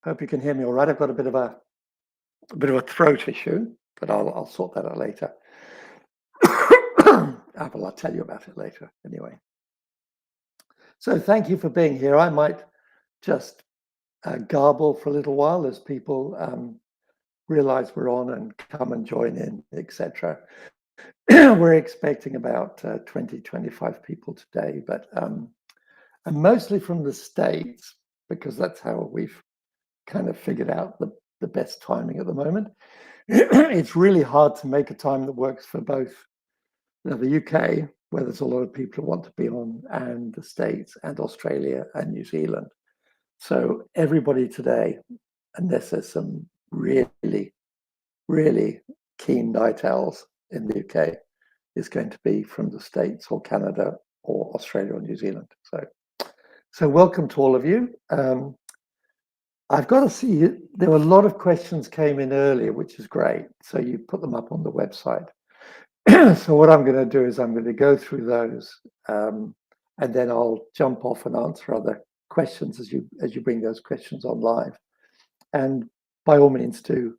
Hope you can hear me all right. I've got a bit of a throat issue, but I'll sort that out later. I'll tell you about it later anyway. So thank you for being here. I might just garble for a little while as people realize we're on and come and join in, etc. We're expecting about 20, 25 people today, but and mostly from the States, because that's how we've kind of figured out the best timing at the moment. It's really hard to make a time that works for both the UK, where there's a lot of people who want to be on, and the States and Australia and New Zealand. So everybody today, unless there's some really, really keen night owls in the UK, is going to be from the States or Canada or Australia or New Zealand. So welcome to all of you. I've got to see, there were a lot of questions came in earlier, which is great. So you put them up on the website. So what I'm going to do is I'm going to go through those, and then I'll jump off and answer other questions as you bring those questions on live. And by all means, to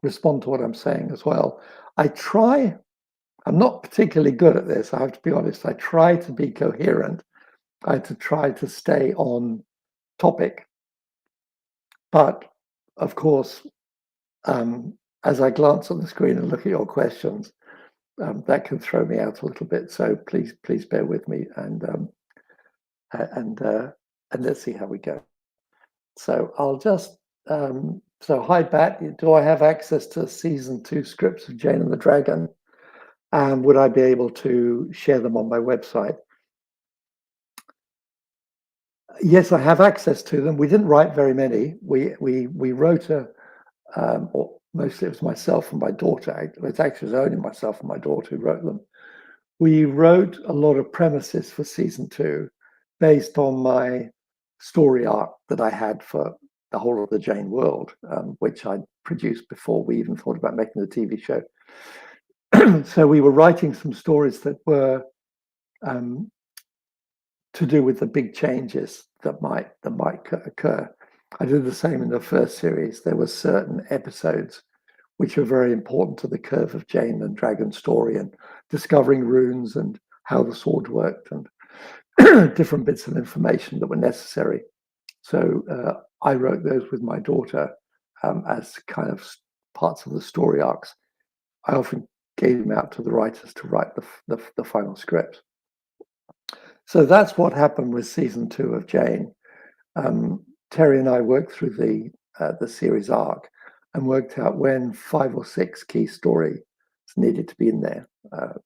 respond to what I'm saying as well. I'm not particularly good at this, I have to be honest. I try to be coherent. I try to stay on topic. But of course, as I glance on the screen and look at your questions, that can throw me out a little bit. So please bear with me, and let's see how we go. So I'll just so hi Bat, do I have access to season 2 scripts of Jane and the Dragon? And would I be able to share them on my website? Yes, I have access to them. We didn't write very many. We wrote or mostly it was myself and my daughter. It was actually only myself and my daughter who wrote them. We wrote a lot of premises for season 2 based on my story arc that I had for the whole of the Jane world, which I produced before we even thought about making the TV show. So we were writing some stories that were to do with the big changes that might occur. I did the same in the first series. There were certain episodes which were very important to the curve of Jane and Dragon's story, and discovering runes and how the sword worked, and different bits of information that were necessary. So I wrote those with my daughter as kind of parts of the story arcs. I often gave them out to the writers to write the final script. So that's what happened with season 2 of Jane. Terry and I worked through the series arc and worked out when 5 or 6 key stories needed to be in there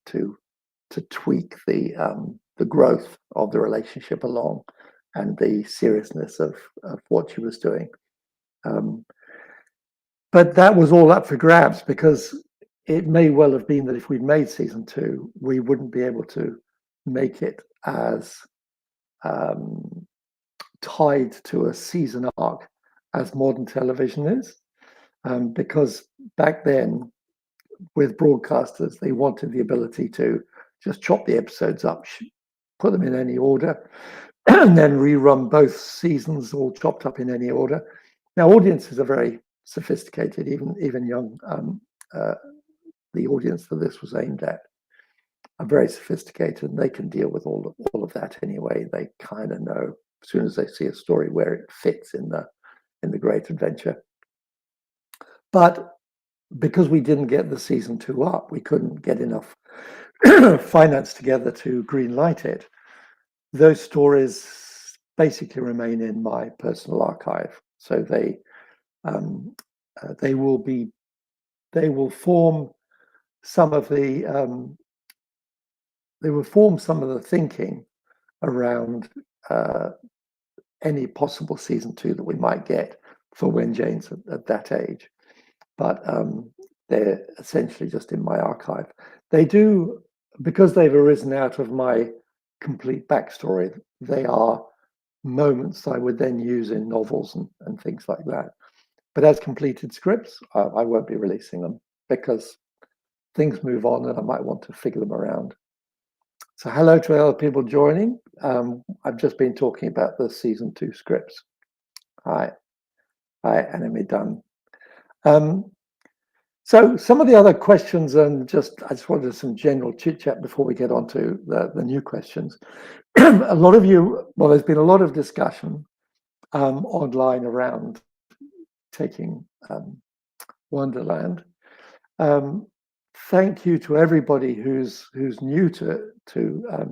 to tweak the growth of the relationship along and the seriousness of what she was doing. But that was all up for grabs, because it may well have been that if we'd made season 2, we wouldn't be able to make it as tied to a season arc as modern television is, because back then with broadcasters, they wanted the ability to just chop the episodes up, put them in any order, and then rerun both seasons all chopped up in any order. Now audiences are very sophisticated, even young. The audience that this was aimed at are very sophisticated, and they can deal with all of that anyway. They kind of know as soon as they see a story where it fits in the great adventure. But because we didn't get the season 2 up, we couldn't get enough finance together to green light it. Those stories basically remain in my personal archive. So they will form some of the thinking around any possible season 2 that we might get for when Jane's at that age. But they're essentially just in my archive. They do, because they've arisen out of my complete backstory, they are moments I would then use in novels and things like that. But as completed scripts, I won't be releasing them, because things move on and I might want to figure them around. So hello to other people joining. I've just been talking about the season 2 scripts. Hi. Enemy Done. So some of the other questions, and I just wanted some general chit chat before we get on to the new questions. A lot of you, well, there's been a lot of discussion online around taking Wonderland. Thank you to everybody who's new to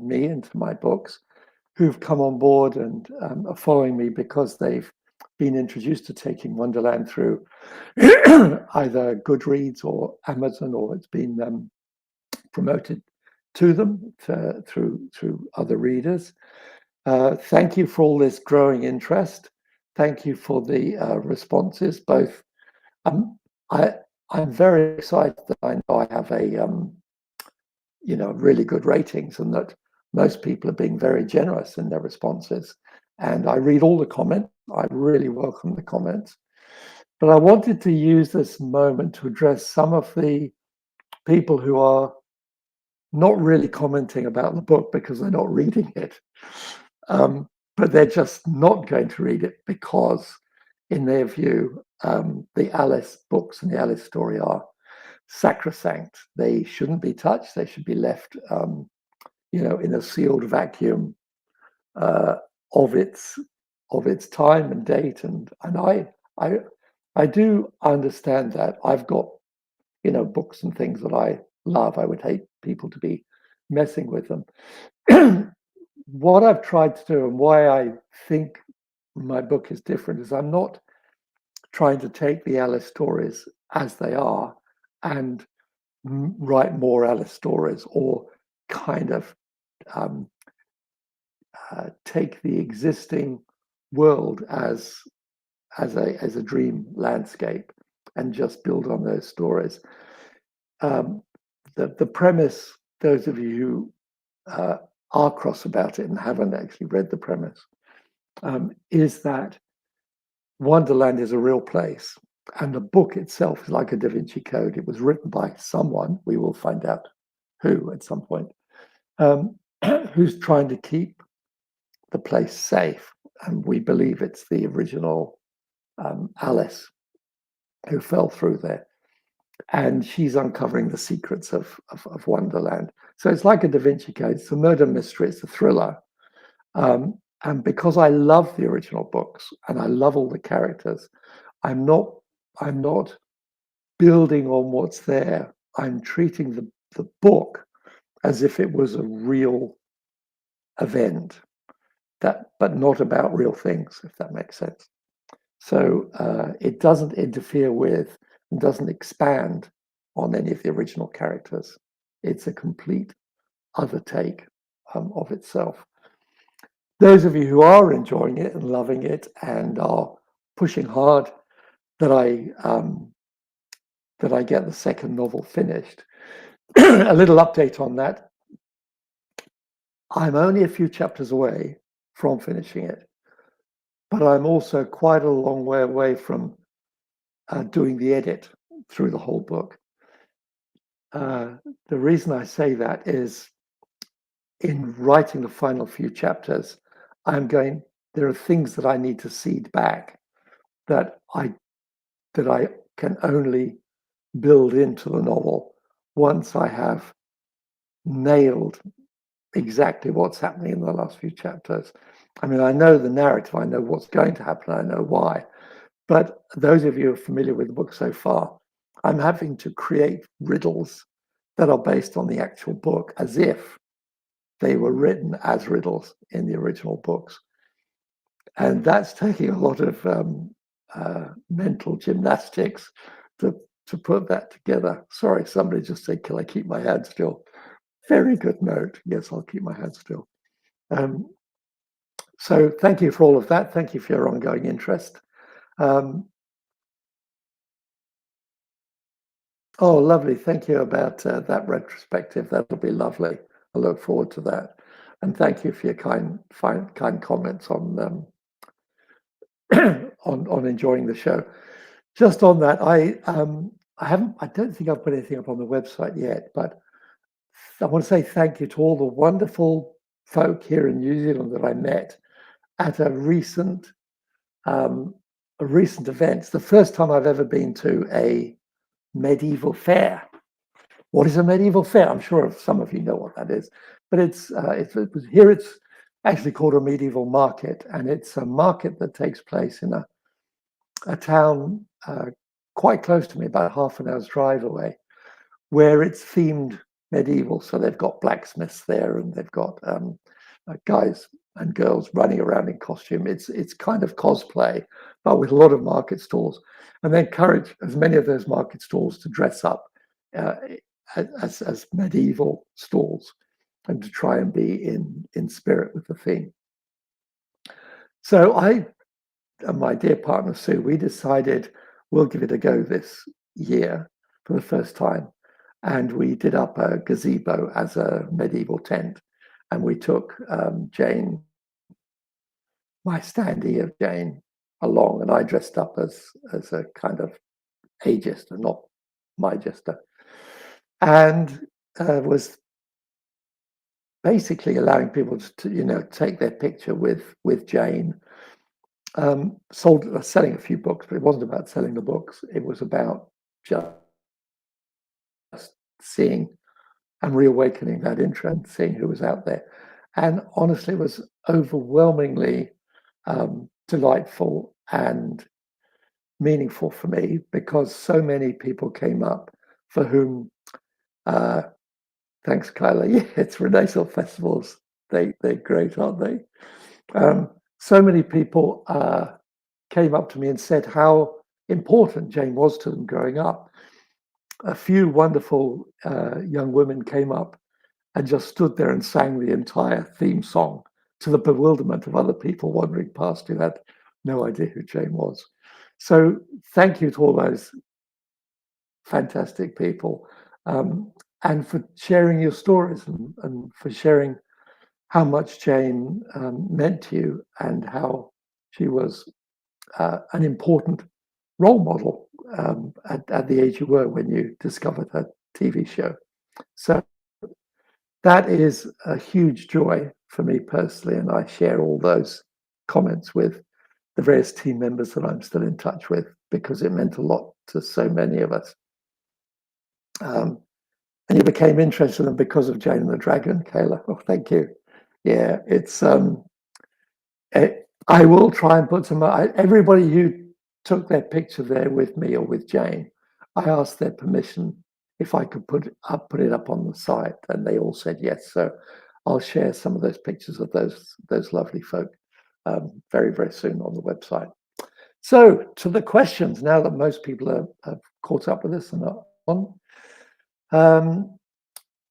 me and to my books, who've come on board and are following me because they've been introduced to taking Wonderland through either Goodreads or Amazon, or it's been promoted to them through other readers. Thank you for all this growing interest. Thank you for the responses. Both, I'm very excited that I know I have really good ratings, and that most people are being very generous in their responses. And I read all the comments. I really welcome the comments. But I wanted to use this moment to address some of the people who are not really commenting about the book because they're not reading it. But they're just not going to read it because, in their view, the Alice books and the Alice story are sacrosanct. They shouldn't be touched. They should be left, in a sealed vacuum of its time and date. And I do understand that. I've got books and things that I love. I would hate people to be messing with them. What I've tried to do, and why I think my book is different, is I'm not trying to take the Alice stories as they are and write more Alice stories, or kind of take the existing world as a dream landscape and just build on those stories. The premise, those of you who are cross about it and haven't actually read the premise, is that Wonderland is a real place, and the book itself is like a Da Vinci Code. It was written by someone, we will find out who at some point, who's trying to keep the place safe. And we believe it's the original Alice who fell through there. And she's uncovering the secrets of Wonderland. So it's like a Da Vinci Code. It's a murder mystery. It's a thriller. And because I love the original books and I love all the characters, I'm not building on what's there. I'm treating the book as if it was a real event, but not about real things, if that makes sense. So it doesn't interfere with and doesn't expand on any of the original characters. It's a complete other take of itself. Those of you who are enjoying it and loving it and are pushing hard that I get the second novel finished. A little update on that. I'm only a few chapters away from finishing it, but I'm also quite a long way away from doing the edit through the whole book. The reason I say that is, in writing the final few chapters, there are things that I need to seed back that I can only build into the novel once I have nailed exactly what's happening in the last few chapters. I mean, I know the narrative, I know what's going to happen, I know why. But those of you who are familiar with the book so far, I'm having to create riddles that are based on the actual book as if they were written as riddles in the original books. And that's taking a lot of mental gymnastics to put that together. Sorry, somebody just said, can I keep my hand still? Very good note. Yes, I'll keep my hand still. So thank you for all of that. Thank you for your ongoing interest. Oh, lovely. Thank you about that retrospective. That'll be lovely. I look forward to that. And thank you for your kind comments on on enjoying the show. Just on that, I don't think I've put anything up on the website yet, but I want to say thank you to all the wonderful folk here in New Zealand that I met at a recent recent events. The first time I've ever been to a medieval fair. What is a medieval fair? I'm sure some of you know what that is, but here. It's actually called a medieval market, and it's a market that takes place in a town quite close to me, about half an hour's drive away, where it's themed medieval. So they've got blacksmiths there, and they've got guys and girls running around in costume. It's kind of cosplay, but with a lot of market stalls, and they encourage as many of those market stalls to dress up uh, as medieval stalls and to try and be in spirit with the theme. So I and my dear partner Sue, we decided we'll give it a go this year for the first time. And we did up a gazebo as a medieval tent. And we took Jane, my standee of Jane, along, and I dressed up as a kind of a jester, not my jester, and was basically allowing people to take their picture with Jane. Selling a few books, but it wasn't about selling the books. It was about just seeing and reawakening that interest, seeing who was out there. And honestly, it was overwhelmingly delightful and meaningful for me, because so many people came up for whom, thanks, Kyla. Yeah, it's Renaissance festivals. They're great, aren't they? So many people came up to me and said how important Jane was to them growing up. A few wonderful young women came up and just stood there and sang the entire theme song, to the bewilderment of other people wandering past who had no idea who Jane was. So thank you to all those fantastic people, and for sharing your stories, and for sharing how much Jane meant to you, and how she was an important role model at the age you were when you discovered her TV show. So that is a huge joy for me personally, and I share all those comments with the various team members that I'm still in touch with, because it meant a lot to so many of us. And you became interested in them because of Jane and the Dragon, Kayla. Oh, thank you. Yeah, I will try and put some. Everybody who took their picture there with me or with Jane, I asked their permission if I could put it up on the site, and they all said yes. So I'll share some of those pictures of those lovely folk very, very soon on the website. So to the questions, now that most people have caught up with us and are on.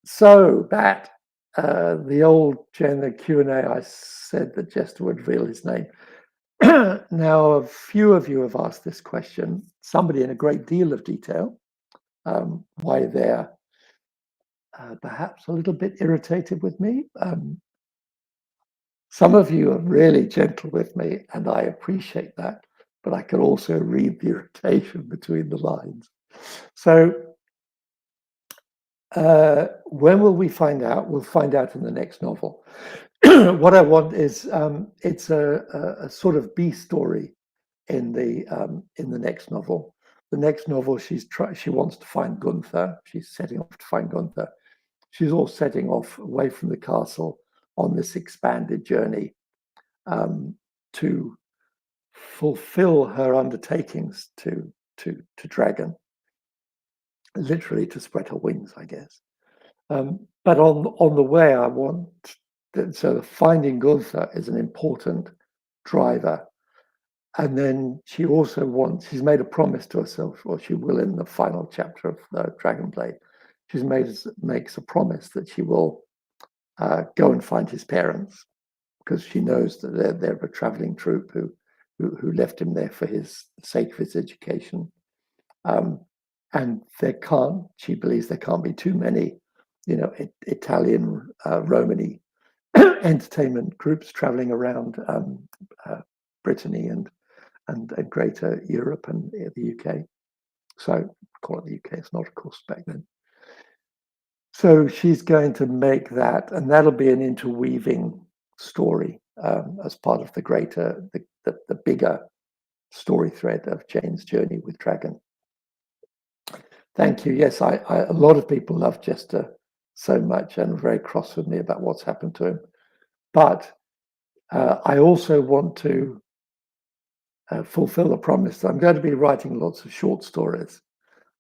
So that the old Jen, the Q&A, I said that Jester would reveal his name. Now, a few of you have asked this question, somebody in a great deal of detail, why they're perhaps a little bit irritated with me. Some of you are really gentle with me, and I appreciate that, but I can also read the irritation between the lines. So when will we find out? We'll find out in the next novel. What I want is it's a sort of B story in the next novel. The next novel, she wants to find Gunther. She's setting off to find Gunther. She's all setting off away from the castle on this expanded journey to fulfill her undertakings to Dragon, literally to spread her wings, I guess. But on the way, I want so finding Gunther is an important driver. And then she also she's made a promise to herself, or she will in the final chapter of Dragon Blade. She's makes a promise that she will go and find his parents, because she knows that they're a traveling troupe who left him there for the sake of his education. And she believes there can't be too many, Italian Romany entertainment groups traveling around Brittany and greater Europe and the UK. So call it the UK, it's not, of course, back then. So she's going to make that, and that'll be an interweaving story as part of the greater, the bigger story thread of Jane's journey with Dragon. Thank you. Yes, a lot of people love Jester so much and are very cross with me about what's happened to him. But I also want to fulfill a promise that I'm going to be writing lots of short stories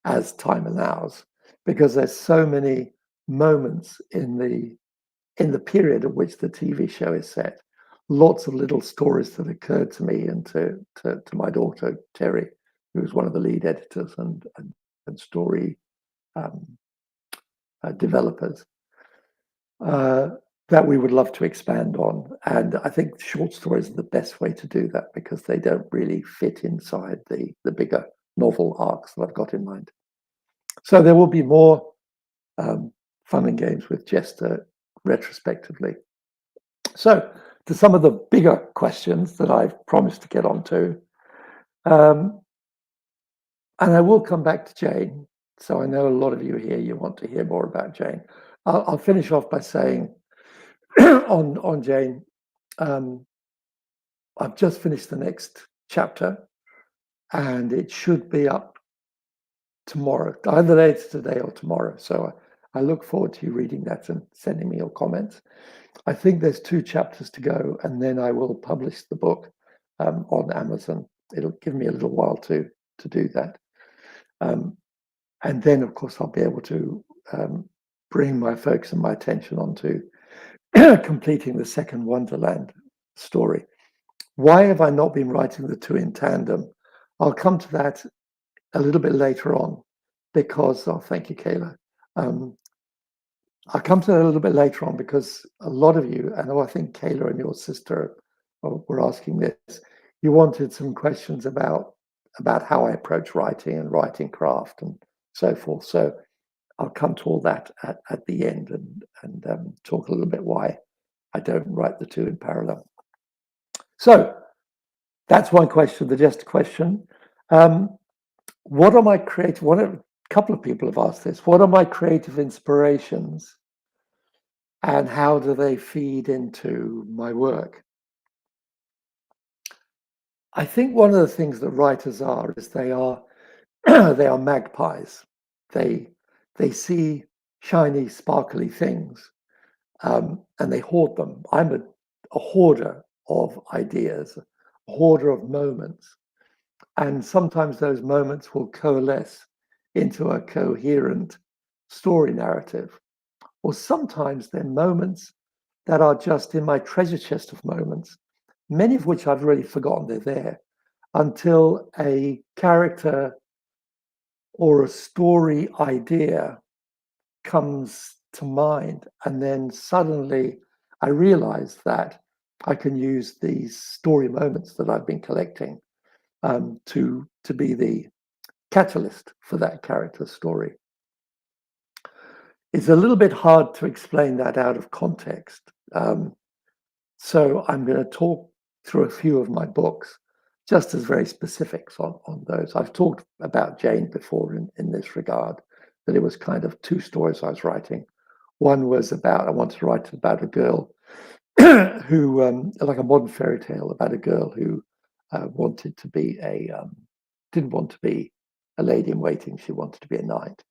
as time allows, because there's so many moments in the period at which the TV show is set. Lots of little stories that occurred to me and to my daughter Terry, who's one of the lead editors and story developers, that we would love to expand on. And I think short stories are the best way to do that because they don't really fit inside the bigger novel arcs that I've got in mind. So there will be more fun and games with Jester retrospectively. So to some of the bigger questions that I've promised to get onto, and I will come back to Jane. So I know a lot of you here, you want to hear more about Jane. I'll finish off by saying on Jane, I've just finished the next chapter and it should be up tomorrow, either later today or tomorrow. So I look forward to you reading that and sending me your comments. I think there's 2 chapters to go, and then I will publish the book on Amazon. It'll give me a little while to do that. And then, of course, I'll be able to bring my focus and my attention onto completing the second Wonderland story. Why have I not been writing the 2 in tandem? I'll come to that a little bit later on because, thank you, Kayla. I'll come to that a little bit later on because a lot of you, and I think Kayla and your sister were asking this, you wanted some questions about how I approach writing and writing craft and so forth. So I'll come to all that at the end and talk a little bit why I don't write the 2 in parallel. So that's one question, the Jester question. What are my creative, a couple of people have asked this, what are my creative inspirations and how do they feed into my work? I think one of the things that writers are is they are they are magpies. They see shiny, sparkly things and they hoard them. I'm a hoarder of ideas, a hoarder of moments. And sometimes those moments will coalesce into a coherent story narrative. Or sometimes they're moments that are just in my treasure chest of moments, many of which I've really forgotten they're there, until a character or a story idea comes to mind. And then suddenly I realize that I can use these story moments that I've been collecting to be the catalyst for that character's story. It's a little bit hard to explain that out of context. So I'm going to talk through a few of my books, just as very specifics on those. I've talked about Jane before in this regard, that it was kind of 2 stories I was writing. One was I wanted to write about a girl who, like a modern fairy tale about a girl who wanted to be didn't want to be a lady in waiting, she wanted to be a knight.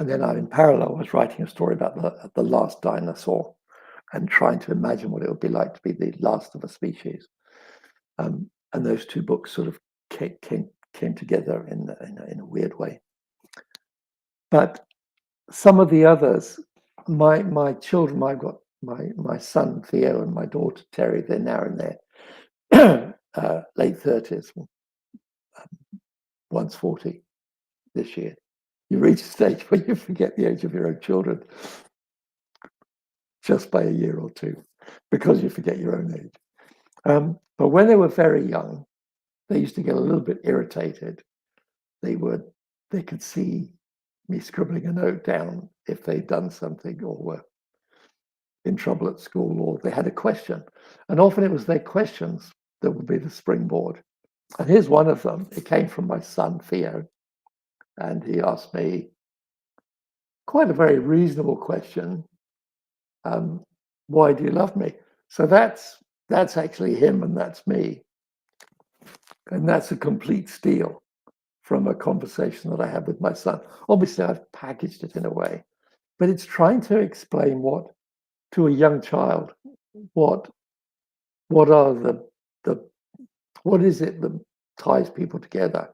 And then in parallel, I was writing a story about the last dinosaur and trying to imagine what it would be like to be the last of a species. And those 2 books sort of came together in a weird way. But some of the others, my children, I've got my son Theo and my daughter Terry, they're now in their late 30s. One's 40 this year. You reach a stage where you forget the age of your own children just by a year or 2 because you forget your own age. But when they were very young, they used to get a little bit irritated. They could see me scribbling a note down if they'd done something or were in trouble at school or they had a question. And often it was their questions that would be the springboard. And here's one of them. It came from my son, Theo. And he asked me quite a very reasonable question. Why do you love me? So that's actually him and that's me. And that's a complete steal from a conversation that I had with my son. Obviously, I've packaged it in a way, but it's trying to explain what, to a young child, what what are the what is it that ties people together?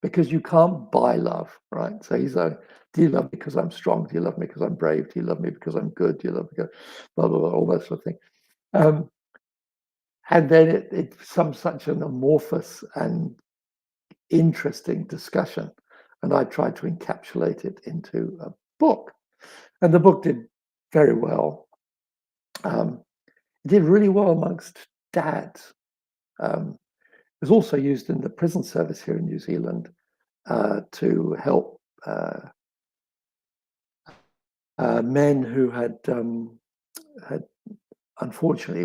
Because you can't buy love, right? So he's like, do you love me because I'm strong? Do you love me because I'm brave? Do you love me because I'm good? Do you love me because blah blah blah, all that sort of thing. Um, and then it's some such an amorphous and interesting discussion. And I tried to encapsulate it into a book. And the book did very well. It did really well amongst dads. It was also used in the prison service here in New Zealand to help men who had unfortunately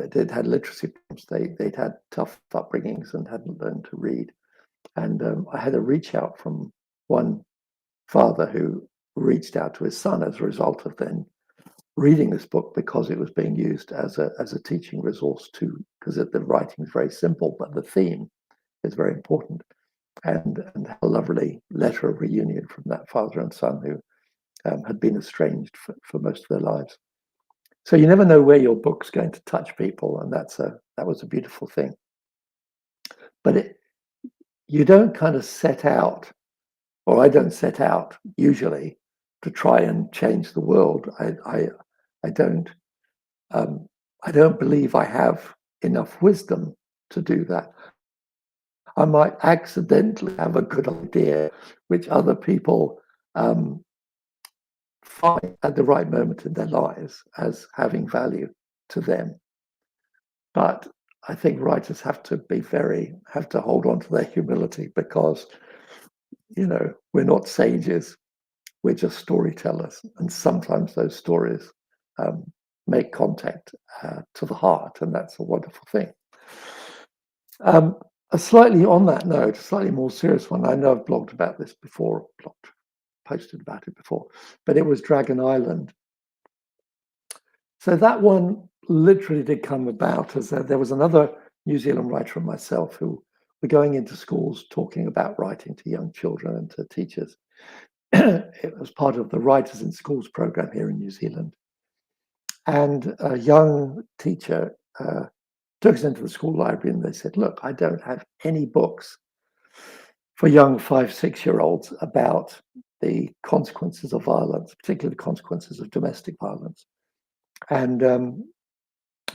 they'd had literacy problems. They'd had tough upbringings and hadn't learned to read. And I had a reach out from one father who reached out to his son as a result of then reading this book, because it was being used as a teaching resource too, because the writing is very simple, but the theme is very important. And a lovely letter of reunion from that father and son who had been estranged for most of their lives. So you never know where your book's going to touch people, and that was a beautiful thing. But you don't kind of set out, or I don't set out usually, to try and change the world. I don't I don't believe I have enough wisdom to do that. I might accidentally have a good idea, which other people find at the right moment in their lives as having value to them. But I think writers have to hold on to their humility, because, we're not sages, we're just storytellers. And sometimes those stories make contact to the heart, and that's a wonderful thing. Slightly on that note, a slightly more serious one. I know I've blogged about this before, posted about it before, but it was Dragon Island. So that one literally did come about as there was another New Zealand writer and myself who were going into schools talking about writing to young children and to teachers. It was part of the Writers in Schools program here in New Zealand. And a young teacher took us into the school library and they said, look, I don't have any books for young 5, 6-year-olds about the consequences of violence, particularly the consequences of domestic violence. And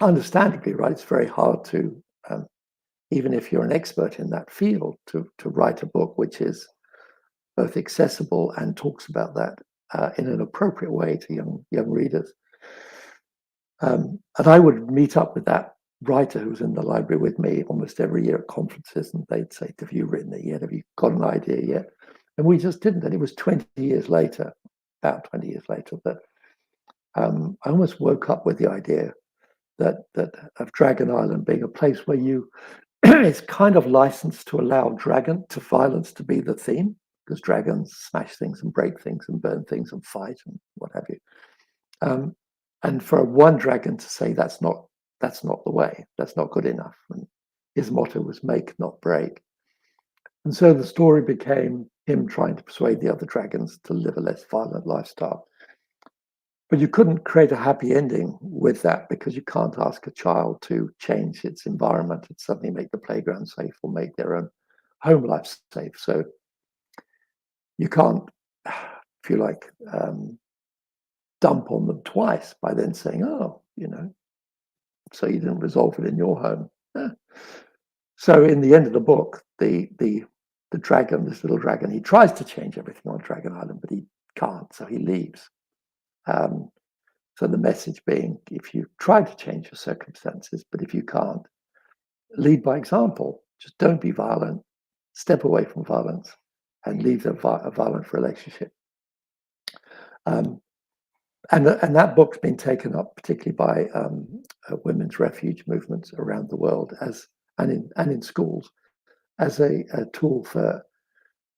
understandably, right, it's very hard to, even if you're an expert in that field, to write a book which is both accessible and talks about that in an appropriate way to young readers. And I would meet up with that writer who was in the library with me almost every year at conferences, and they'd say, have you written it yet? Have you got an idea yet? And we just didn't. And it was 20 years later, about 20 years later, that I almost woke up with the idea that of Dragon Island being a place where it's kind of licensed to allow violence to be the theme, because dragons smash things and break things and burn things and fight and what have you. And for one dragon to say that's not the way, that's not good enough. And his motto was make, not break. And so the story became him trying to persuade the other dragons to live a less violent lifestyle. But you couldn't create a happy ending with that, because you can't ask a child to change its environment and suddenly make the playground safe or make their own home life safe. So you can't, if you like, dump on them twice by then saying, oh, so you didn't resolve it in your home. So in the end of the book, the dragon, this little dragon, he tries to change everything on Dragon Island, but he can't, so he leaves. So the message being, if you try to change your circumstances, but if you can't, lead by example. Just don't be violent, step away from violence, and leave a violent relationship. And that book's been taken up particularly by women's refuge movements around the world and in schools as a tool for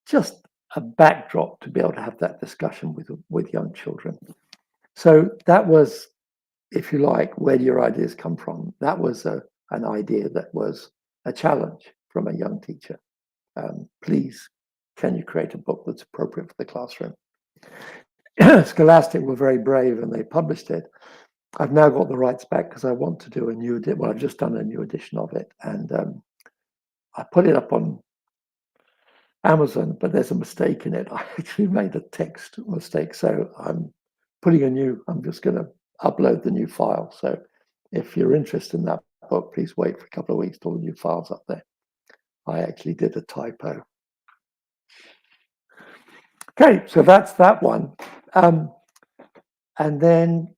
just a backdrop to be able to have that discussion with young children. So that was, if you like, where do your ideas come from? That was an idea that was a challenge from a young teacher. Please, can you create a book that's appropriate for the classroom? Scholastic were very brave and they published it. I've now got the rights back because I want to do a new edition. Well, I've just done a new edition of it, and I put it up on Amazon, but there's a mistake in it. I actually made a text mistake, so I'm just going to upload the new file. So if you're interested in that book, please wait for a couple of weeks till the new file's up there. I actually did a typo. Okay, so that's that one. And then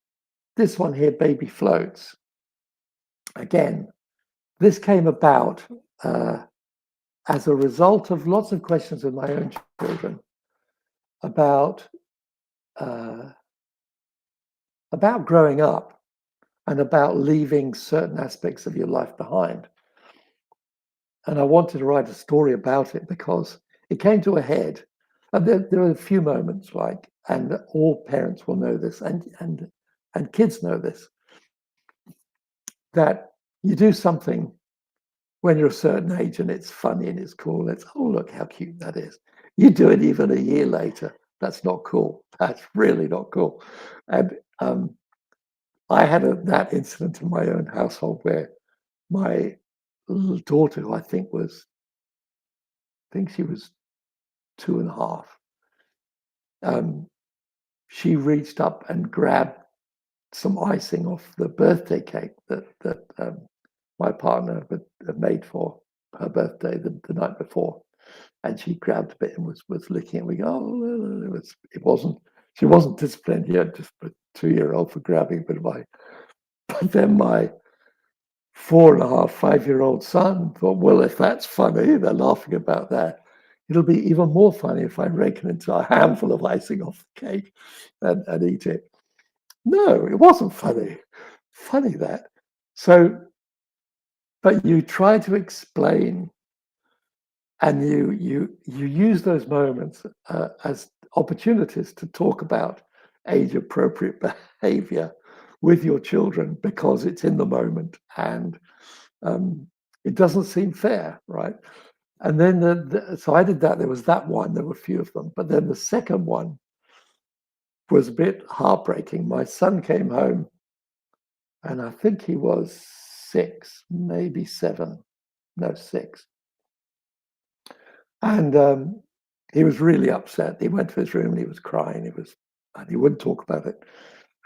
this one here, Baby Floats. Again, this came about as a result of lots of questions with my own children about growing up and about leaving certain aspects of your life behind. And I wanted to write a story about it because it came to a head. And there are a few moments, and all parents will know this, and kids know this, that you do something when you're a certain age and it's funny and it's cool. It's, oh, look how cute that is. You do it even a year later. That's not cool. That's really not cool. And I had that incident in my own household where my little daughter, who I think she was 2.5, she reached up and grabbed some icing off the birthday cake that my partner had made for her birthday the night before, and she grabbed a bit and was licking it. We go, oh, she wasn't disciplined yet, just a 2-year-old for grabbing. But then my 4.5, 5-year-old son thought, well, if that's funny, they're laughing about that. It'll be even more funny if I rake an entire handful of icing off the cake and eat it. No, it wasn't funny. Funny that. So, but you try to explain, and you use those moments as opportunities to talk about age-appropriate behavior with your children because it's in the moment and it doesn't seem fair, right? And then so I did that. There was that one. There were a few of them, but then the second one was a bit heartbreaking. My son came home, and I think he was 6, maybe 7, no 6. And he was really upset. He went to his room and he was crying. And he wouldn't talk about it.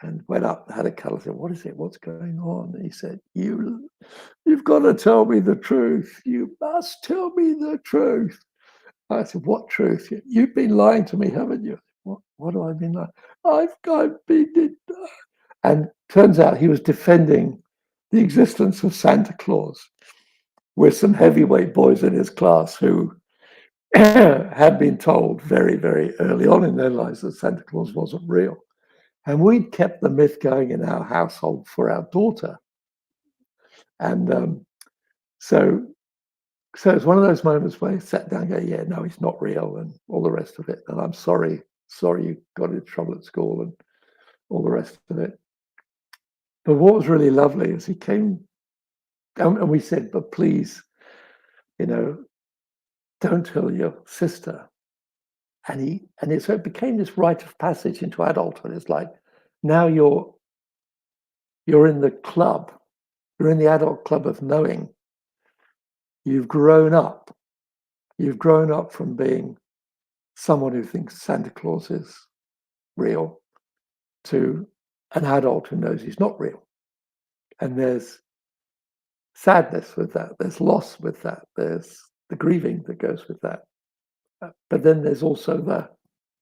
And went up, had a cuddle, said, "What is it? What's going on?" And he said, "You've got to tell me the truth. You must tell me the truth." I said, "What truth? You've been lying to me, haven't you?" What do I mean? I've been. And turns out he was defending the existence of Santa Claus with some heavyweight boys in his class who had been told very, very early on in their lives that Santa Claus wasn't real. And we'd kept the myth going in our household for our daughter. And so it's one of those moments where he sat down and go, yeah, no, he's not real, and all the rest of it. And I'm sorry you got into trouble at school and all the rest of it. But what was really lovely is he came and we said, but please, don't tell your sister. So it became this rite of passage into adulthood. It's like, now you're in the club. You're in the adult club of knowing. You've grown up. You've grown up from being someone who thinks Santa Claus is real to an adult who knows he's not real. And there's sadness with that. There's loss with that. There's the grieving that goes with that. But then there's also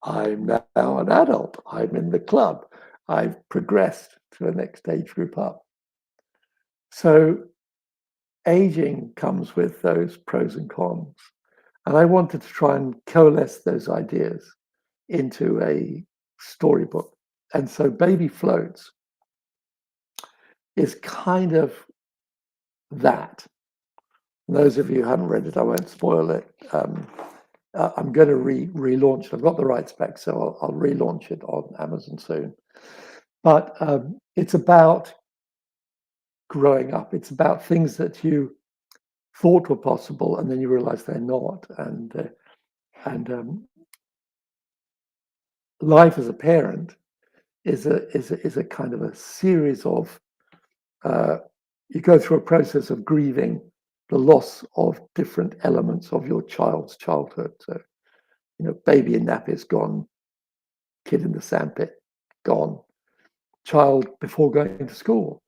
I'm now an adult. I'm in the club. I've progressed to the next age group up. So aging comes with those pros and cons. And I wanted to try and coalesce those ideas into a storybook. And so Baby Floats is kind of that. And those of you who haven't read it, I won't spoil it. I'm going to relaunch it. I've got the rights back, so I'll relaunch it on Amazon soon. But it's about growing up. It's about things that you thought were possible, and then you realize they're not. And life as a parent is a kind of a series of you go through a process of grieving the loss of different elements of your child's childhood. So, baby in nappies gone, kid in the sandpit gone, child before going to school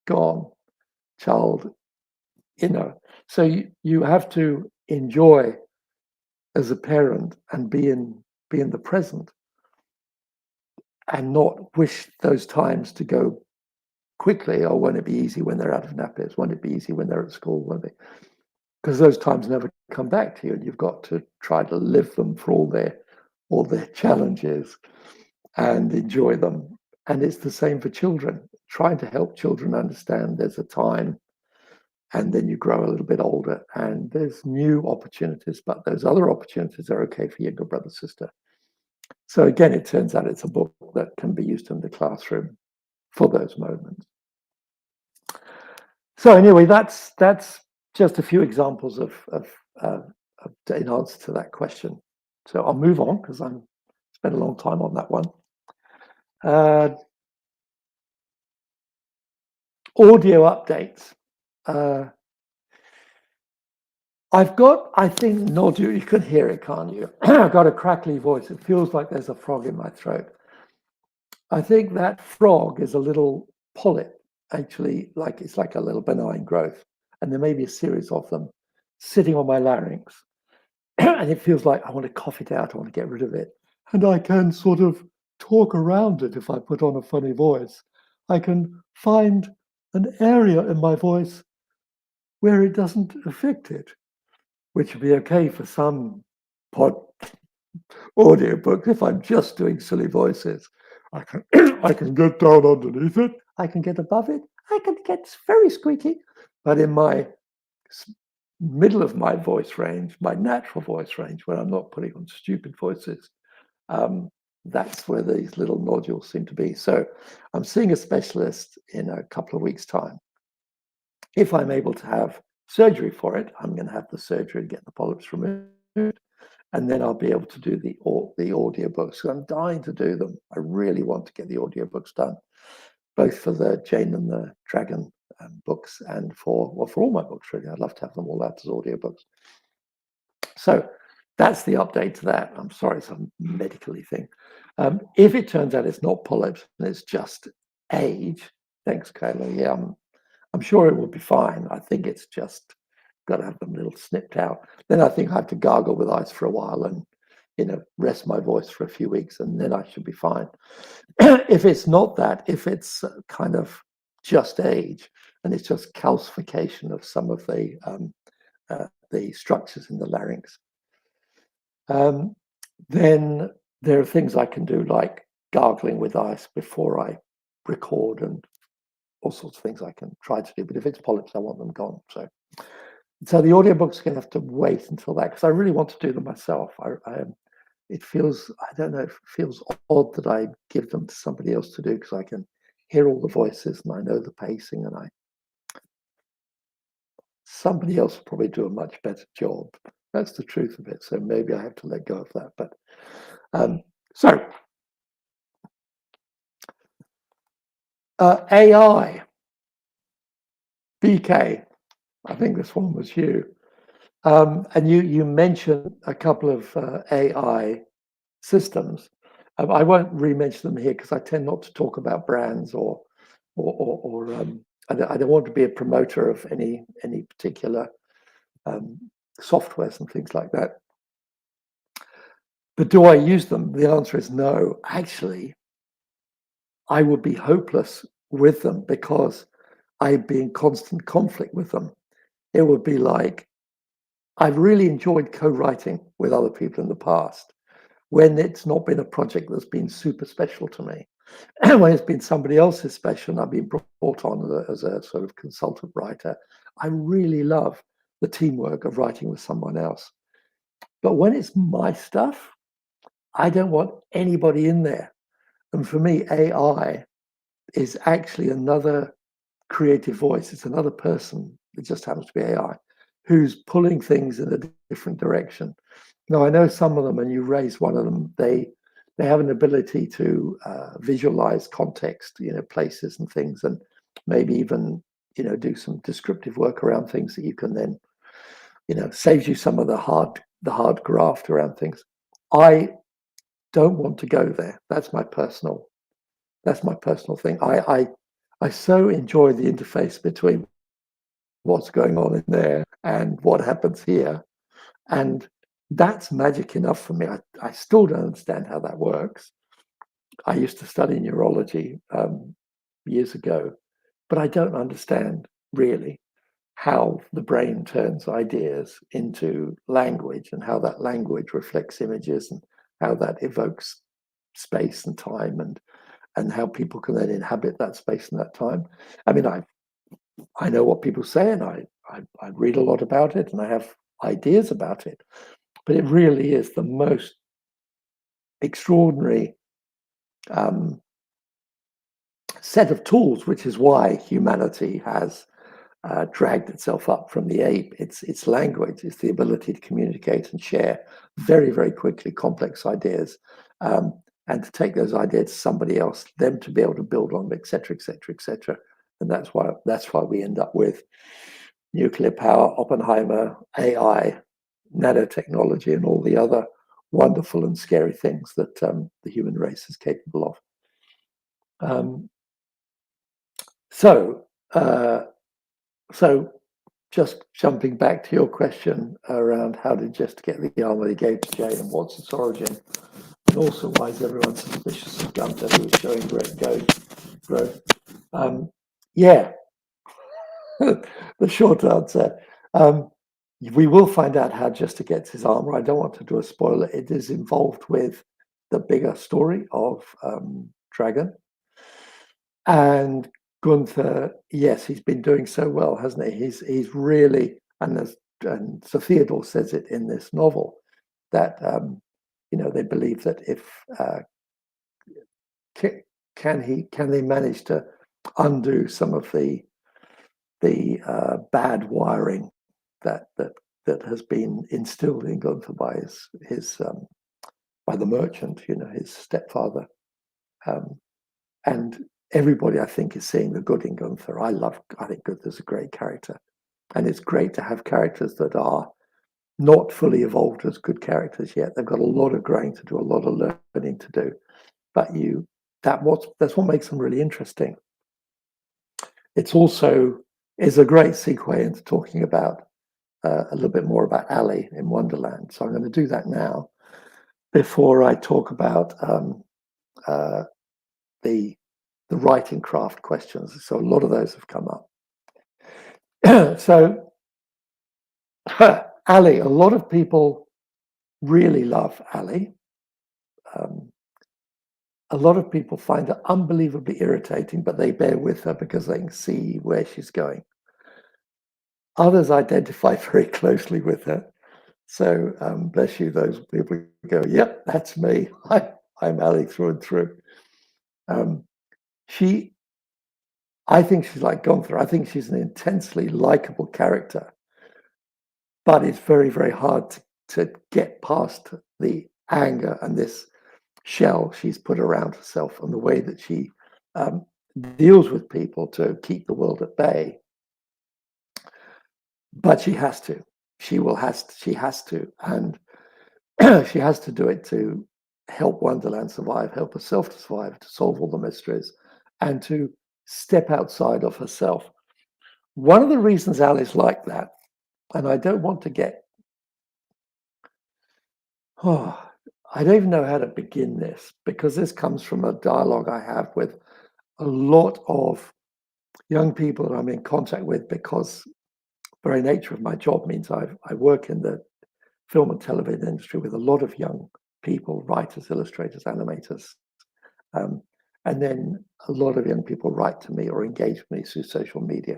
gone, child, So you have to enjoy as a parent and be in the present, and not wish those times to go quickly. Or won't it be easy when they're out of nappies? Won't it be easy when they're at school? Won't they? Because those times never come back to you, and you've got to try to live them for all their challenges and enjoy them. And it's the same for children, trying to help children understand there's a time, and then you grow a little bit older and there's new opportunities, but those other opportunities are okay for younger brother, sister. So again, it turns out it's a book that can be used in the classroom for those moments. So anyway, that's just a few examples of in answer to that question. So I'll move on because I'm spent a long time on that one. Audio updates. I've got, I think, Nodule, you can hear it, can't you? I've got a crackly voice. It feels like there's a frog in my throat. I think that frog is a little polyp, actually, it's like a little benign growth. And there may be a series of them sitting on my larynx. And it feels like I want to cough it out, I want to get rid of it. And I can sort of talk around it if I put on a funny voice. I can find an area in my voice where it doesn't affect it, which would be okay for some audio book. If I'm just doing silly voices, I can I can get down underneath it, I can get above it, I can get very squeaky. But in my middle of my voice range, my natural voice range, when I'm not putting on stupid voices, that's where these little nodules seem to be. So I'm seeing a specialist in a couple of weeks' time. If I'm able to have surgery for it, I'm going to have the surgery and get the polyps removed, and then I'll be able to do the audiobooks. So I'm dying to do them. I really want to get the audiobooks done, both for the Jane and the Dragon books and for all my books, really. I'd love to have them all out as audiobooks. So that's the update to that. I'm sorry, it's a medically thing. If it turns out it's not polyps and it's just age, thanks, Kayla. Yeah, I'm sure it will be fine. I think it's just got to have them a little snipped out. Then I think I have to gargle with ice for a while and rest my voice for a few weeks, and then I should be fine. If it's not that, if it's kind of just age and it's just calcification of some of the structures in the larynx, then there are things I can do, like gargling with ice before I record, and all sorts of things I can try to do. But if it's polyps, I want them gone. So the audiobooks are going to have to wait until that, because I really want to do them myself. It feels, I don't know, it feels odd that I give them to somebody else to do, because I can hear all the voices and I know the pacing, and somebody else will probably do a much better job. That's the truth of it. So maybe I have to let go of that. But so AI, BK, I think this one was you. And you mentioned a couple of AI systems. I won't re-mention them here because I tend not to talk about brands or I don't want to be a promoter of any particular softwares and things like that. But do I use them? The answer is no. Actually, I would be hopeless with them because I'd be in constant conflict with them. It would be like, I've really enjoyed co-writing with other people in the past when it's not been a project that's been super special to me. And when it's been somebody else's special and I've been brought on as a sort of consultant writer, I really love the teamwork of writing with someone else. But when it's my stuff, I don't want anybody in there. And for me, AI is actually another creative voice. It's another person. It just happens to be AI who's pulling things in a different direction. Now, I know some of them, and you raise one of them, they have an ability to visualize context, places and things, and maybe even, do some descriptive work around things that you can then, saves you some of the hard graft around things. I don't want to go there. That's my personal thing. I so enjoy the interface between what's going on in there and what happens here. And that's magic enough for me. I still don't understand how that works. I used to study neurology years ago, but I don't understand really how the brain turns ideas into language and how that language reflects images and how that evokes space and time and how people can then inhabit that space and that time. I mean, I know what people say, and I read a lot about it, and I have ideas about it, but it really is the most extraordinary set of tools, which is why humanity has dragged itself up from the ape. It's language. It's the ability to communicate and share very, very quickly complex ideas, and to take those ideas to somebody else, them to be able to build on them, etc., etc., etc. And that's why we end up with nuclear power, Oppenheimer, AI, nanotechnology, and all the other wonderful and scary things that the human race is capable of. So just jumping back to your question around how did Jester get the armor he gave to Jane and what's its origin, and also why is everyone suspicious of Gunther, who is showing great growth? Yeah, the short answer. We will find out how Jester gets his armor. I don't want to do a spoiler. It is involved with the bigger story of Dragon. And Gunther, yes, he's been doing so well, hasn't he? He's really, and Sir Theodore says it in this novel, that they believe that if can they manage to undo some of the bad wiring that has been instilled in Gunther by his by the merchant, his stepfather, and everybody I think is seeing the good in Gunther. I think Gunther's a great character, and it's great to have characters that are not fully evolved as good characters yet. They've got a lot of growing to do, a lot of learning to do, but that's what makes them really interesting. It's also is a great segue into talking about a little bit more about Ali in Wonderland. So I'm going to do that now before I talk about the writing craft questions. So a lot of those have come up. So Ali, a lot of people really love Ali. A lot of people find her unbelievably irritating, but they bear with her because they can see where she's going. Others identify very closely with her. So bless you, those people go, yep, that's me. I'm Ali through and through. I think she's like Gunther. I think she's an intensely likable character, but it's very, very hard to get past the anger and this shell she's put around herself and the way that she deals with people to keep the world at bay. But she has to. She has to, and she has to do it to help Wonderland survive, help herself to survive, to solve all the mysteries, and to step outside of herself. One of the reasons Ali's like that, and I don't want to get, I don't even know how to begin this, because this comes from a dialogue I have with a lot of young people that I'm in contact with, because the very nature of my job means I work in the film and television industry with a lot of young people, writers, illustrators, animators. And then a lot of young people write to me or engage with me through social media.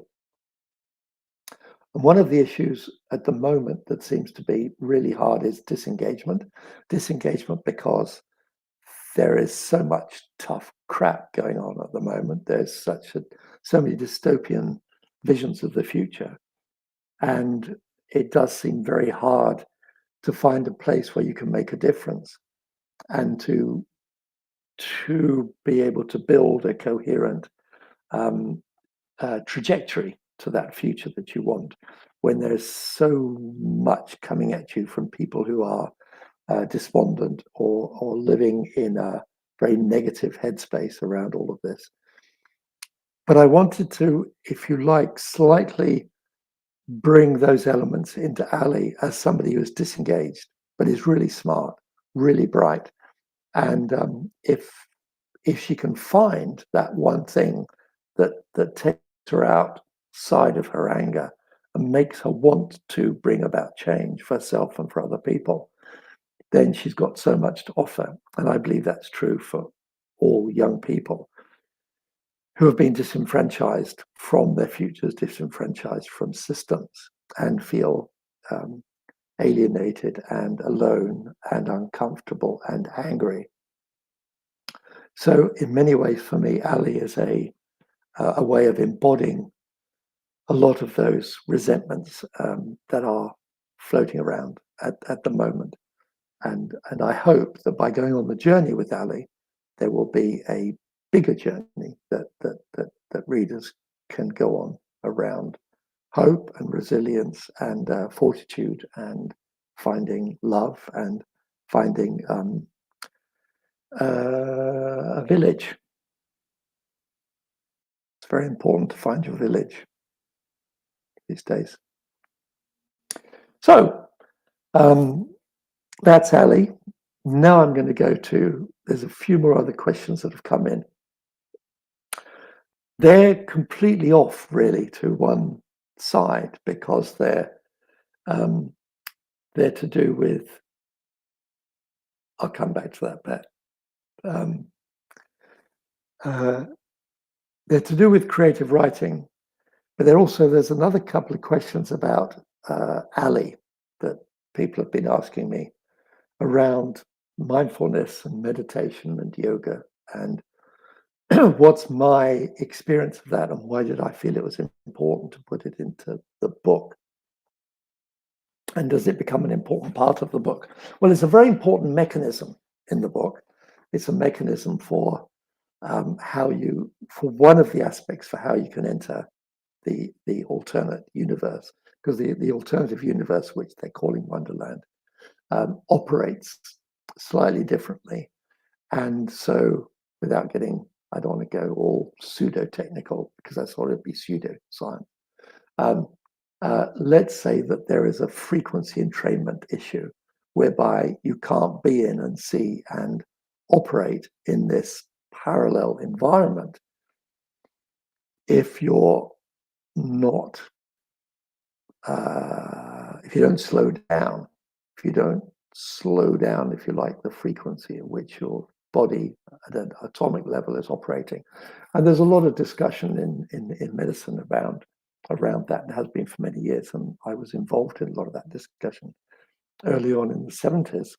And one of the issues at the moment that seems to be really hard is disengagement. Disengagement because there is so much tough crap going on at the moment. There's so many dystopian visions of the future. And it does seem very hard to find a place where you can make a difference and to be able to build a coherent um, trajectory to that future that you want when there's so much coming at you from people who are despondent or living in a very negative headspace around all of this. But I wanted to, if you like, slightly bring those elements into Ali as somebody who's disengaged, but is really smart, really bright. And if she can find that one thing that takes her outside of her anger and makes her want to bring about change for herself and for other people, then she's got so much to offer. And I believe that's true for all young people who have been disenfranchised from their futures, disenfranchised from systems, and feel alienated and alone and uncomfortable and angry. So in many ways, for me, Ali is a way of embodying a lot of those resentments that are floating around at the moment. And I hope that by going on the journey with Ali, there will be a bigger journey that readers can go on around hope and resilience and fortitude and finding love and finding a village. It's very important to find your village these days. So that's Ali. Now I'm going to go to, there's a few more other questions that have come in. They're completely off really to one side because they're to do with, I'll come back to that bit. They're to do with creative writing, but there's another couple of questions about Ali that people have been asking me around mindfulness and meditation and yoga and what's my experience of that and why did I feel it was important to put it into the book? And does it become an important part of the book? Well, it's a very important mechanism in the book. It's a mechanism for for one of the aspects for how you can enter the alternate universe, because the alternative universe, which they're calling Wonderland, operates slightly differently. And so without getting, I don't want to go all pseudo-technical because that's what it'd be pseudo-science. Let's say that there is a frequency entrainment issue whereby you can't be in and see and operate in this parallel environment if you're not, if you don't slow down, if you like, the frequency at which your body at an atomic level is operating. And there's a lot of discussion in medicine around that, and has been for many years. And I was involved in a lot of that discussion early on in the 70s.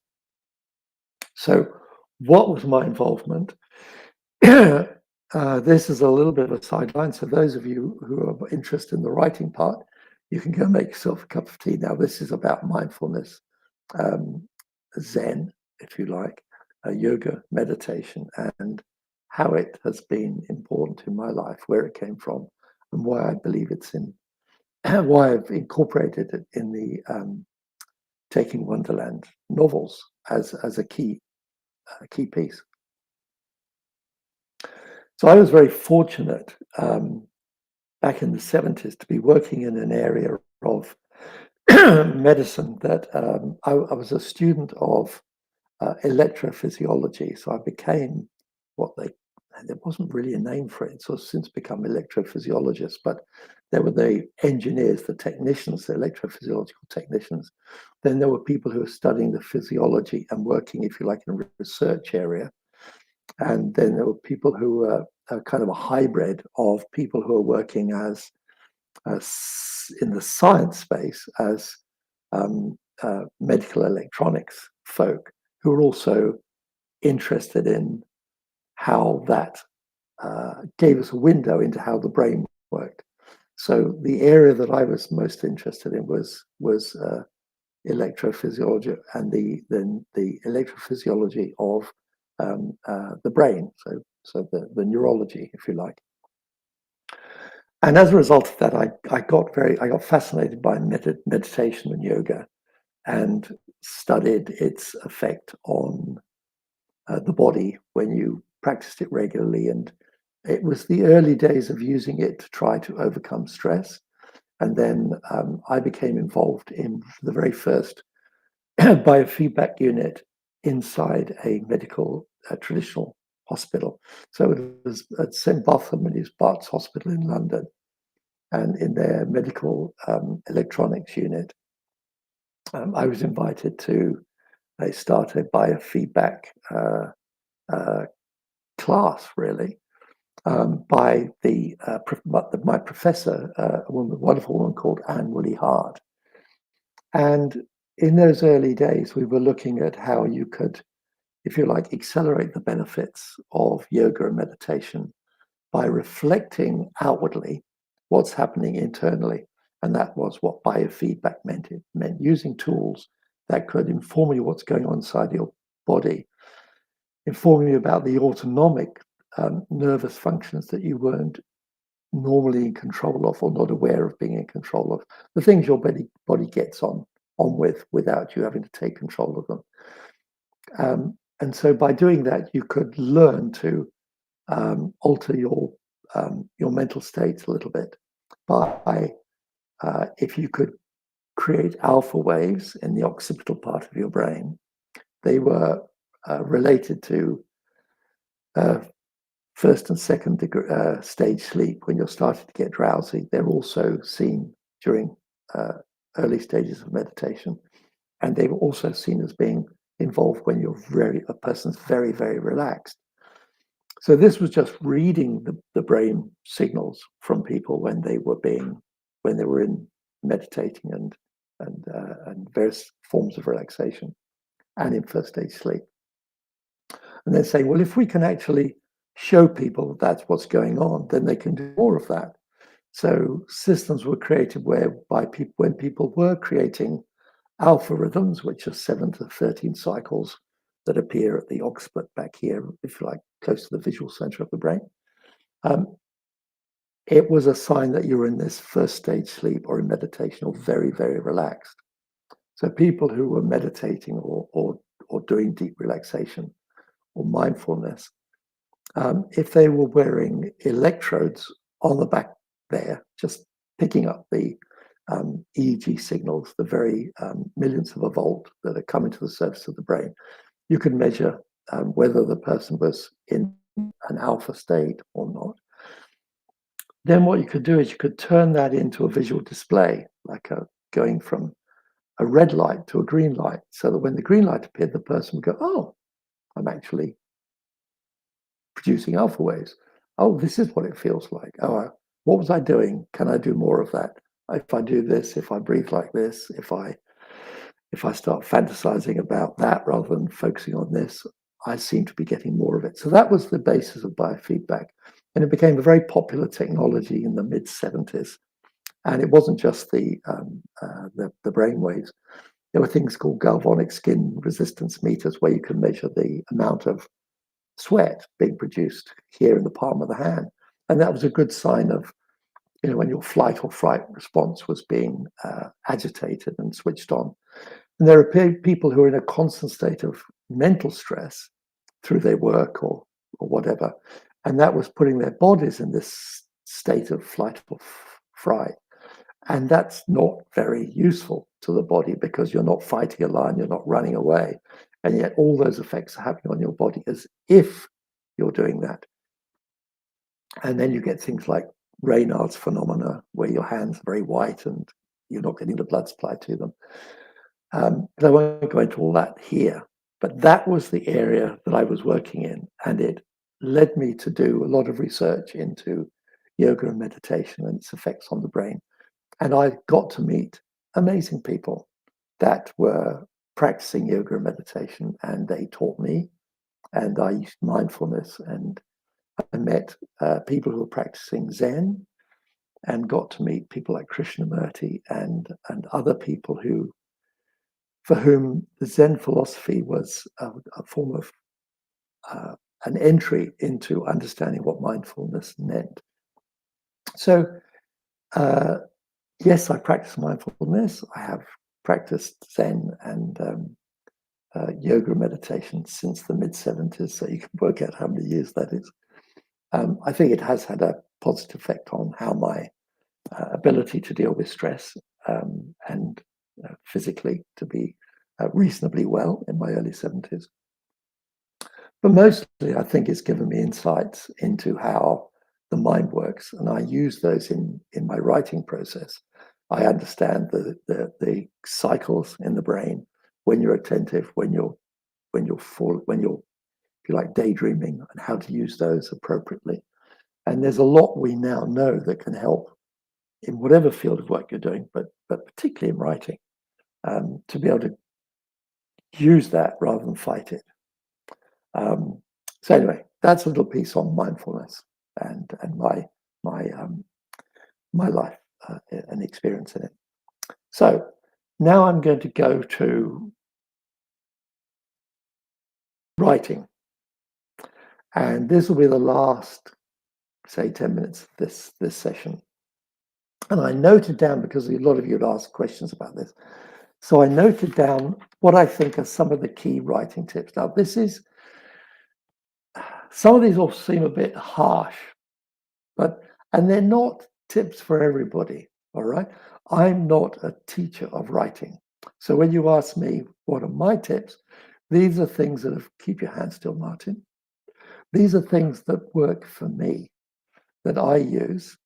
So what was my involvement? This is a little bit of a sideline. So those of you who are interested in the writing part, you can go make yourself a cup of tea. Now, this is about mindfulness, Zen, if you like, yoga, meditation, and how it has been important in my life, where it came from, and why I believe it's in, why I've incorporated it in the Taking Wonderland novels as a key piece. So I was very fortunate back in the 70s to be working in an area of medicine that I was a student of electrophysiology. So I became there wasn't really a name for it. So since become electrophysiologists, but there were the engineers, the technicians, the electrophysiological technicians. Then there were people who were studying the physiology and working, if you like, in a research area. And then there were people who were kind of a hybrid of people who are working as in the science space as medical electronics folk who are also interested in how that gave us a window into how the brain worked. So the area that I was most interested in was electrophysiology and the electrophysiology of the brain. So the neurology, if you like. And as a result of that, I got fascinated by meditation and yoga, and studied its effect on the body when you practiced it regularly. And it was the early days of using it to try to overcome stress. And then I became involved in the very first biofeedback unit inside a medical traditional hospital. So it was at St Bartholomew's Barts Hospital in London, and in their medical electronics unit, I was invited to start a biofeedback class, really, by my professor, a wonderful woman called Anne Woolley Hart. And in those early days, we were looking at how you could, if you like, accelerate the benefits of yoga and meditation by reflecting outwardly what's happening internally. And that was what biofeedback meant. It meant using tools that could inform you what's going on inside your body, inform you about the autonomic nervous functions that you weren't normally in control of or not aware of being in control of, the things your body gets on with without you having to take control of them. And so by doing that, you could learn to alter your mental states a little bit by if you could create alpha waves in the occipital part of your brain. They were related to first and second degree, stage sleep. When you're starting to get drowsy, they're also seen during early stages of meditation, and they were also seen as being involved when a person's very, very relaxed. So this was just reading the brain signals from people when they were in meditating and various forms of relaxation and in first stage sleep. And then saying, well, if we can actually show people that's what's going on, then they can do more of that. So systems were created whereby when people were creating alpha rhythms, which are 7 to 13 cycles that appear at the occiput back here, if you like, close to the visual center of the brain, it was a sign that you're in this first stage sleep or in meditation or very, very relaxed. So people who were meditating or doing deep relaxation or mindfulness, if they were wearing electrodes on the back there, just picking up the EEG signals, the very millionths of a volt that are coming to the surface of the brain, you can measure whether the person was in an alpha state or not. Then what you could do is you could turn that into a visual display, like going from a red light to a green light, so that when the green light appeared, the person would go, oh, I'm actually producing alpha waves. Oh, this is what it feels like. Oh, what was I doing? Can I do more of that? If I do this, if I breathe like this, if I start fantasizing about that rather than focusing on this, I seem to be getting more of it. So that was the basis of biofeedback. And it became a very popular technology in the mid-70s. And it wasn't just the brain waves. There were things called galvanic skin resistance meters where you can measure the amount of sweat being produced here in the palm of the hand. And that was a good sign of, when your flight or fright response was being agitated and switched on. And there are people who are in a constant state of mental stress through their work or whatever. And that was putting their bodies in this state of flight or fright. And that's not very useful to the body because you're not fighting a lion, you're not running away. And yet all those effects are happening on your body as if you're doing that. And then you get things like Raynaud's phenomena, where your hands are very white and you're not getting the blood supply to them. But I won't go into all that here. But that was the area that I was working in, and it led me to do a lot of research into yoga and meditation and its effects on the brain. And I got to meet amazing people that were practicing yoga and meditation, and they taught me, and I used mindfulness, and I met people who were practicing Zen, and got to meet people like Krishnamurti and other people for whom the Zen philosophy was a form of an entry into understanding what mindfulness meant. So, yes, I practice mindfulness. I have practiced Zen and yoga meditation since the mid-70s, so you can work out how many years that is. I think it has had a positive effect on how my ability to deal with stress and physically to be reasonably well in my early 70s. But mostly, I think it's given me insights into how the mind works, and I use those in my writing process. I understand the cycles in the brain when you're attentive, when you're if you like daydreaming, and how to use those appropriately. And there's a lot we now know that can help in whatever field of work you're doing, but particularly in writing, to be able to use that rather than fight it. So anyway, that's a little piece on mindfulness and my life and experience in it. So now I'm going to go to writing, and this will be the last, say, 10 minutes of this session. And I noted down, because a lot of you had asked questions about this, so I noted down what I think are some of the key writing tips. Now, some of these all seem a bit harsh, and they're not tips for everybody, all right? I'm not a teacher of writing. So when you ask me, what are my tips? These are things that keep your hand still, Martin. These are things that work for me, that I use.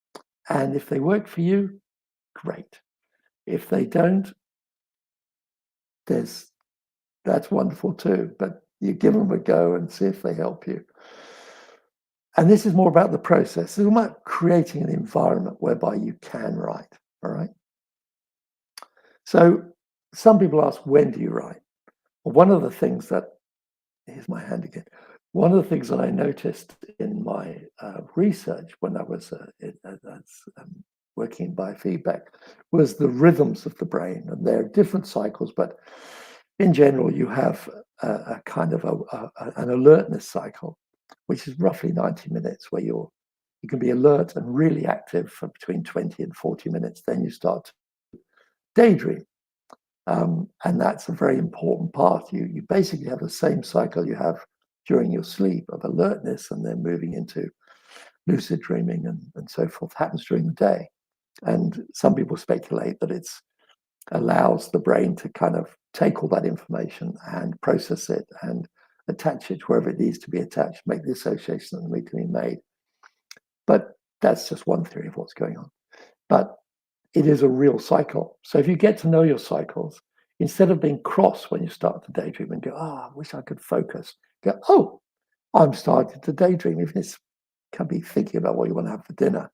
And if they work for you, great. If they don't, that's wonderful too. But you give them a go and see if they help you. And this is more about the process. It's about creating an environment whereby you can write, all right? So some people ask, when do you write? Well, one of the things that, here's my hand again. One of the things that I noticed in my research when I was working in biofeedback was the rhythms of the brain. And there are different cycles, but in general, you have a kind of an alertness cycle, which is roughly 90 minutes, where you can be alert and really active for between 20 and 40 minutes. Then you start to daydream. And that's a very important part. You basically have the same cycle you have during your sleep of alertness, and then moving into lucid dreaming and so forth happens during the day. And some people speculate that it allows the brain to kind of take all that information and process it and attach it wherever it needs to be attached, make the association that need to be made. But that's just one theory of what's going on. But it is a real cycle. So if you get to know your cycles, instead of being cross when you start to daydream and go, I wish I could focus, go, oh, I'm starting to daydream, even if it can be thinking about what you want to have for dinner.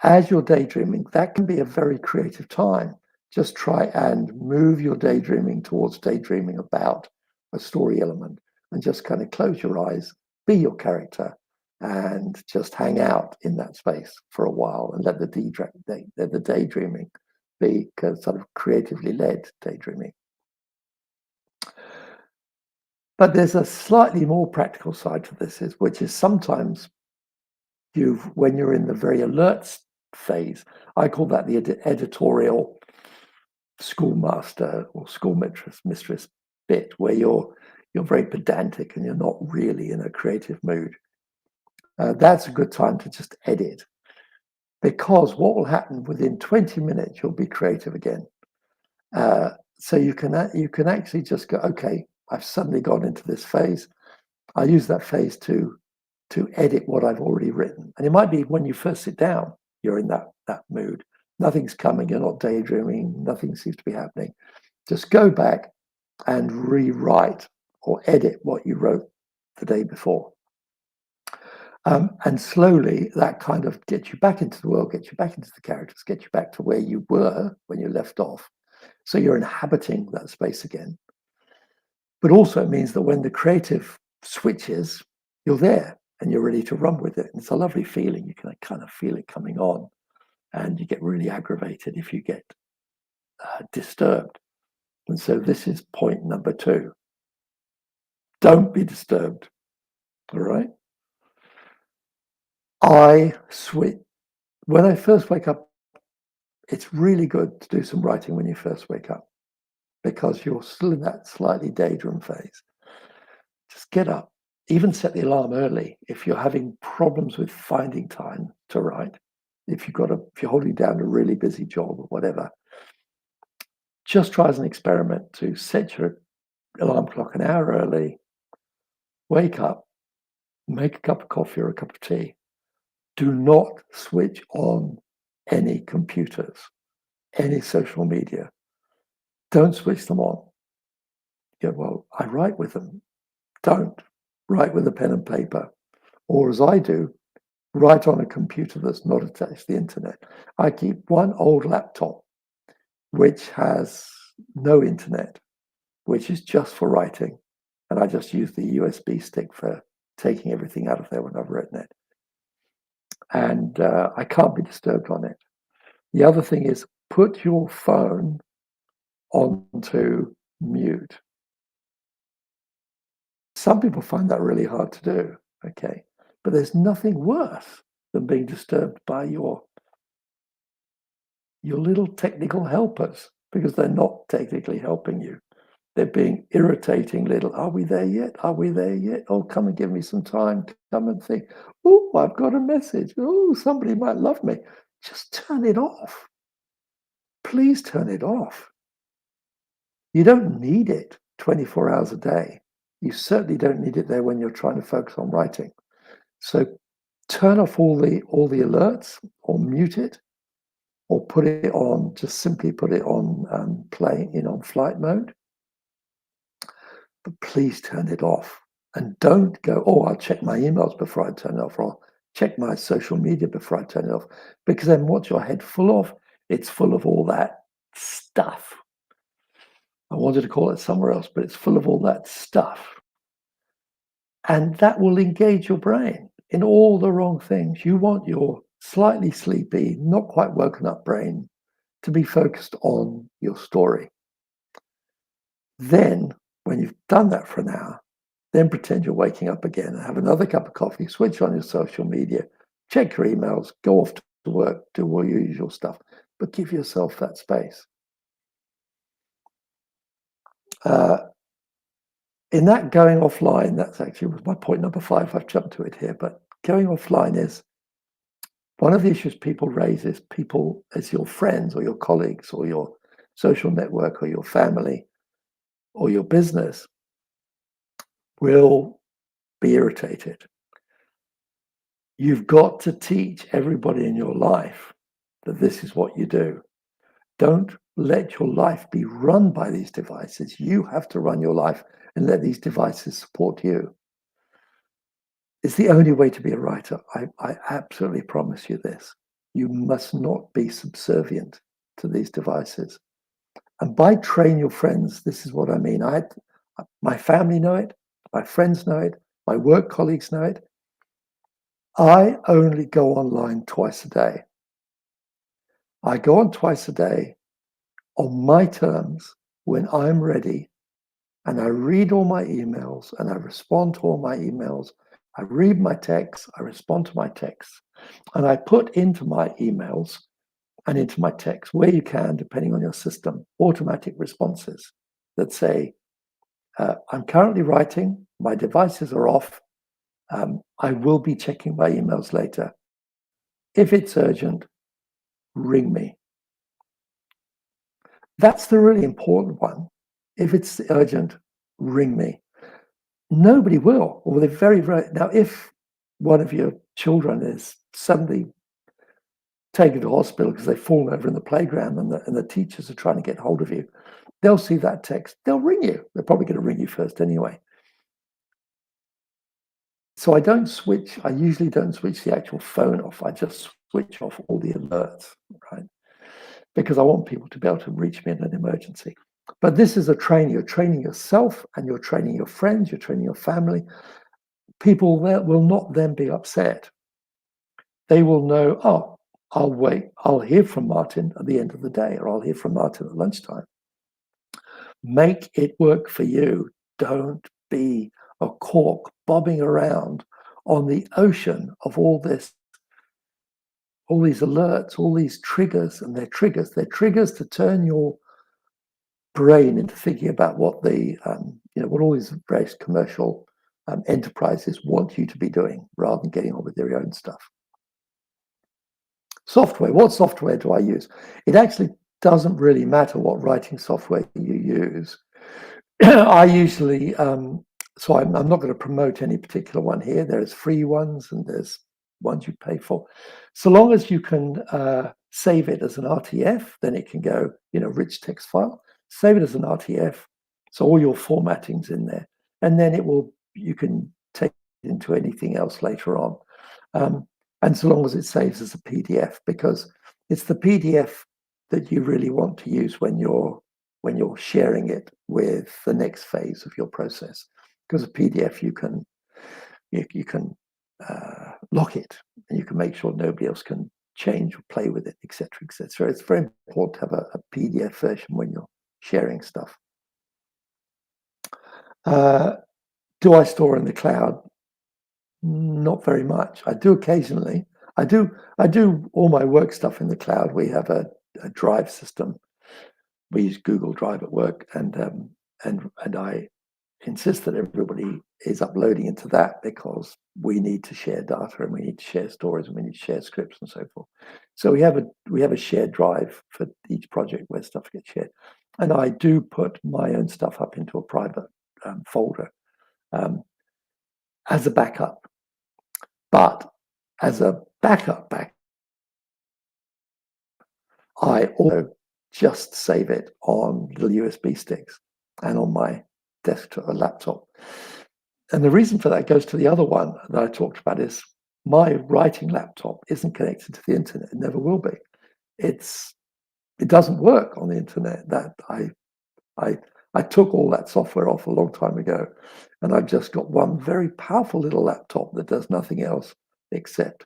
As you're daydreaming, that can be a very creative time. Just try and move your daydreaming towards daydreaming about a story element, and just kind of close your eyes, be your character, and just hang out in that space for a while and let the daydreaming be sort of creatively led daydreaming. But there's a slightly more practical side to this, which is sometimes when you're in the very alert phase, I call that the editorial schoolmaster or schoolmistress bit, where you're very pedantic and you're not really in a creative mood. That's a good time to just edit, because what will happen within 20 minutes, you'll be creative again. So you can actually just go, okay, I've suddenly gone into this phase. I use that phase to edit what I've already written. And it might be when you first sit down, you're in that mood. Nothing's coming, you're not daydreaming, nothing seems to be happening. Just go back and rewrite or edit what you wrote the day before. And slowly that kind of gets you back into the world, gets you back into the characters, gets you back to where you were when you left off. So you're inhabiting that space again. But also it means that when the creative switches, you're there. and you're ready to run with it. And it's a lovely feeling. You can kind of feel it coming on, and you get really aggravated if you get disturbed. And so this is point number 2. Don't be disturbed. All right. When I first wake up, it's really good to do some writing when you first wake up, because you're still in that slightly daydream phase. Just get up, even set the alarm early if you're having problems with finding time to write. If you're holding down a really busy job or whatever, just try as an experiment to set your alarm clock an hour early, wake up, make a cup of coffee or a cup of tea. Do not switch on any computers, any social media. Don't switch them on. Yeah, well, I write with them. Don't write with a pen and paper. Or as I do, write on a computer that's not attached to the internet. I keep one old laptop which has no internet, which is just for writing. And I just use the USB stick for taking everything out of there when I've written it. And I can't be disturbed on it. The other thing is, put your phone onto mute. Some people find that really hard to do, okay? But there's nothing worse than being disturbed by your little technical helpers, because they're not technically helping you. They're being irritating little, are we there yet? Are we there yet? Oh, come and give me some time. Come and think, oh, I've got a message. Oh, somebody might love me. Just turn it off. Please turn it off. You don't need it 24 hours a day. You certainly don't need it there when you're trying to focus on writing. So turn off all the alerts, or mute it, or put it on, just simply put it on on flight mode. But please turn it off, and don't go, oh, I'll check my emails before I turn it off, or I'll check my social media before I turn it off, because then what's your head full of? It's full of all that stuff. I wanted to call it somewhere else, but it's full of all that stuff. And that will engage your brain in all the wrong things. You want your slightly sleepy, not quite woken up brain to be focused on your story. Then, when you've done that for an hour, then pretend you're waking up again and have another cup of coffee, switch on your social media, check your emails, go off to work, do all your usual stuff, but give yourself that space. In that going offline, that's actually was my point number 5. I've jumped to it here, but going offline is one of the issues people raise is people as your friends or your colleagues or your social network or your family or your business will be irritated. You've got to teach everybody in your life that this is what you do. Don't let your life be run by these devices. You have to run your life and let these devices support you. It's the only way to be a writer. I absolutely promise you this. You must not be subservient to these devices. And by train your friends, this is what I mean. My family know it, my friends know it, my work colleagues know it. I only go online twice a day. I go on twice a day on my terms when I'm ready, and I read all my emails and I respond to all my emails. I read my texts, I respond to my texts, and I put into my emails and into my text, where you can, depending on your system, automatic responses that say, I'm currently writing, my devices are off, I will be checking my emails later. If it's urgent, ring me. That's the really important one. If it's urgent, ring me. Nobody will, or they're very, very. Now, if one of your children is suddenly taken to hospital because they've fallen over in the playground and the teachers are trying to get hold of you, they'll see that text, they'll ring you. They're probably going to ring you first anyway. So I usually don't switch the actual phone off. I just switch off all the alerts, right? Because I want people to be able to reach me in an emergency. But this is a training. You're training yourself and you're training your friends, you're training your family. people will not then be upset. They will know, oh, I'll wait. I'll hear from Martin at the end of the day, or I'll hear from Martin at lunchtime. Make it work for you. Don't be a cork bobbing around on the ocean of all these alerts, all these triggers, and they're triggers. They're triggers to turn your brain into thinking about what what all these various commercial enterprises want you to be doing, rather than getting on with your own stuff. Software. What software do I use? It actually doesn't really matter what writing software you use. I usually, so I'm not going to promote any particular one here. There's free ones and there's ones you pay for. So long as you can save it as an RTF, then it can go, rich text file. Save it as an RTF, so all your formatting's in there, and then you can take it into anything else later on. And so long as it saves as a PDF, because it's the PDF that you really want to use when you're sharing it with the next phase of your process. Because a PDF you can lock it, and you can make sure nobody else can change or play with it, etc., etc. It's very important to have a PDF version when you're sharing stuff. Do I store in the cloud? Not very much. I do occasionally. I do all my work stuff in the cloud. We have a drive system. We use Google Drive at work, and I insist that everybody is uploading into that, because we need to share data, and we need to share stories, and we need to share scripts and so forth. So we have a shared drive for each project where stuff gets shared, and I do put my own stuff up into a private folder as a backup. But as a backup, I also just save it on little USB sticks and on my desktop or laptop. And the reason for that goes to the other one that I talked about, is my writing laptop isn't connected to the internet. It never will be. It doesn't work on the internet. That I took all that software off a long time ago, and I've just got one very powerful little laptop that does nothing else except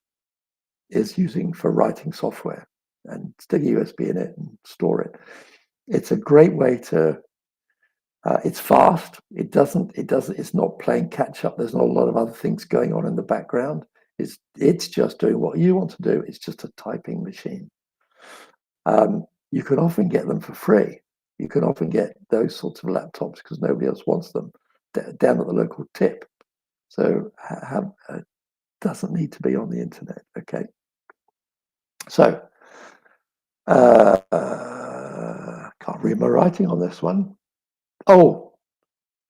is using for writing software, and stick a USB in it and store it. It's a great way to. It's fast. It's not playing catch up. There's not a lot of other things going on in the background. It's just doing what you want to do. It's just a typing machine. You can often get them for free. You can often get those sorts of laptops because nobody else wants them down at the local tip. So doesn't need to be on the internet. Okay. So can't read my writing on this one. Oh,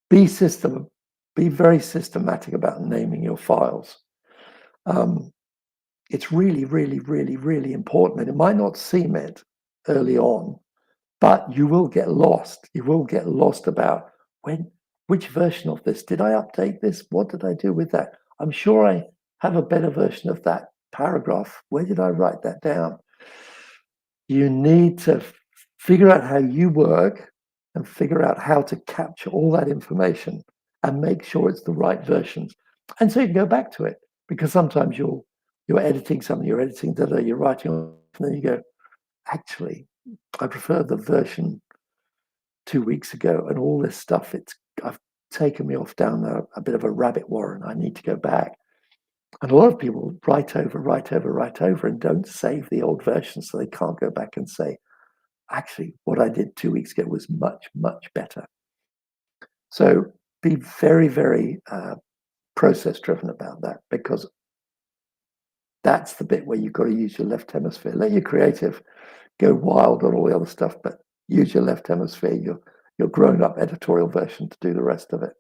be very systematic about naming your files. It's really, really, really, really important. And it might not seem it early on, but you will get lost. You will get lost about which version of this, did I update this? What did I do with that? I'm sure I have a better version of that paragraph. Where did I write that down? You need to figure out how you work and figure out how to capture all that information and make sure it's the right versions. And so you can go back to it, because sometimes you're editing something, you're writing, and then you go, actually, I prefer the version 2 weeks ago, and all this stuff, I've taken me off down a bit of a rabbit warren. I need to go back. And a lot of people write over and don't save the old version, so they can't go back and say, actually, what I did 2 weeks ago was much, much better. So be very, very process driven about that, because that's the bit where you've got to use your left hemisphere. Let your creative go wild on all the other stuff, but use your left hemisphere, your grown-up editorial version, to do the rest of it.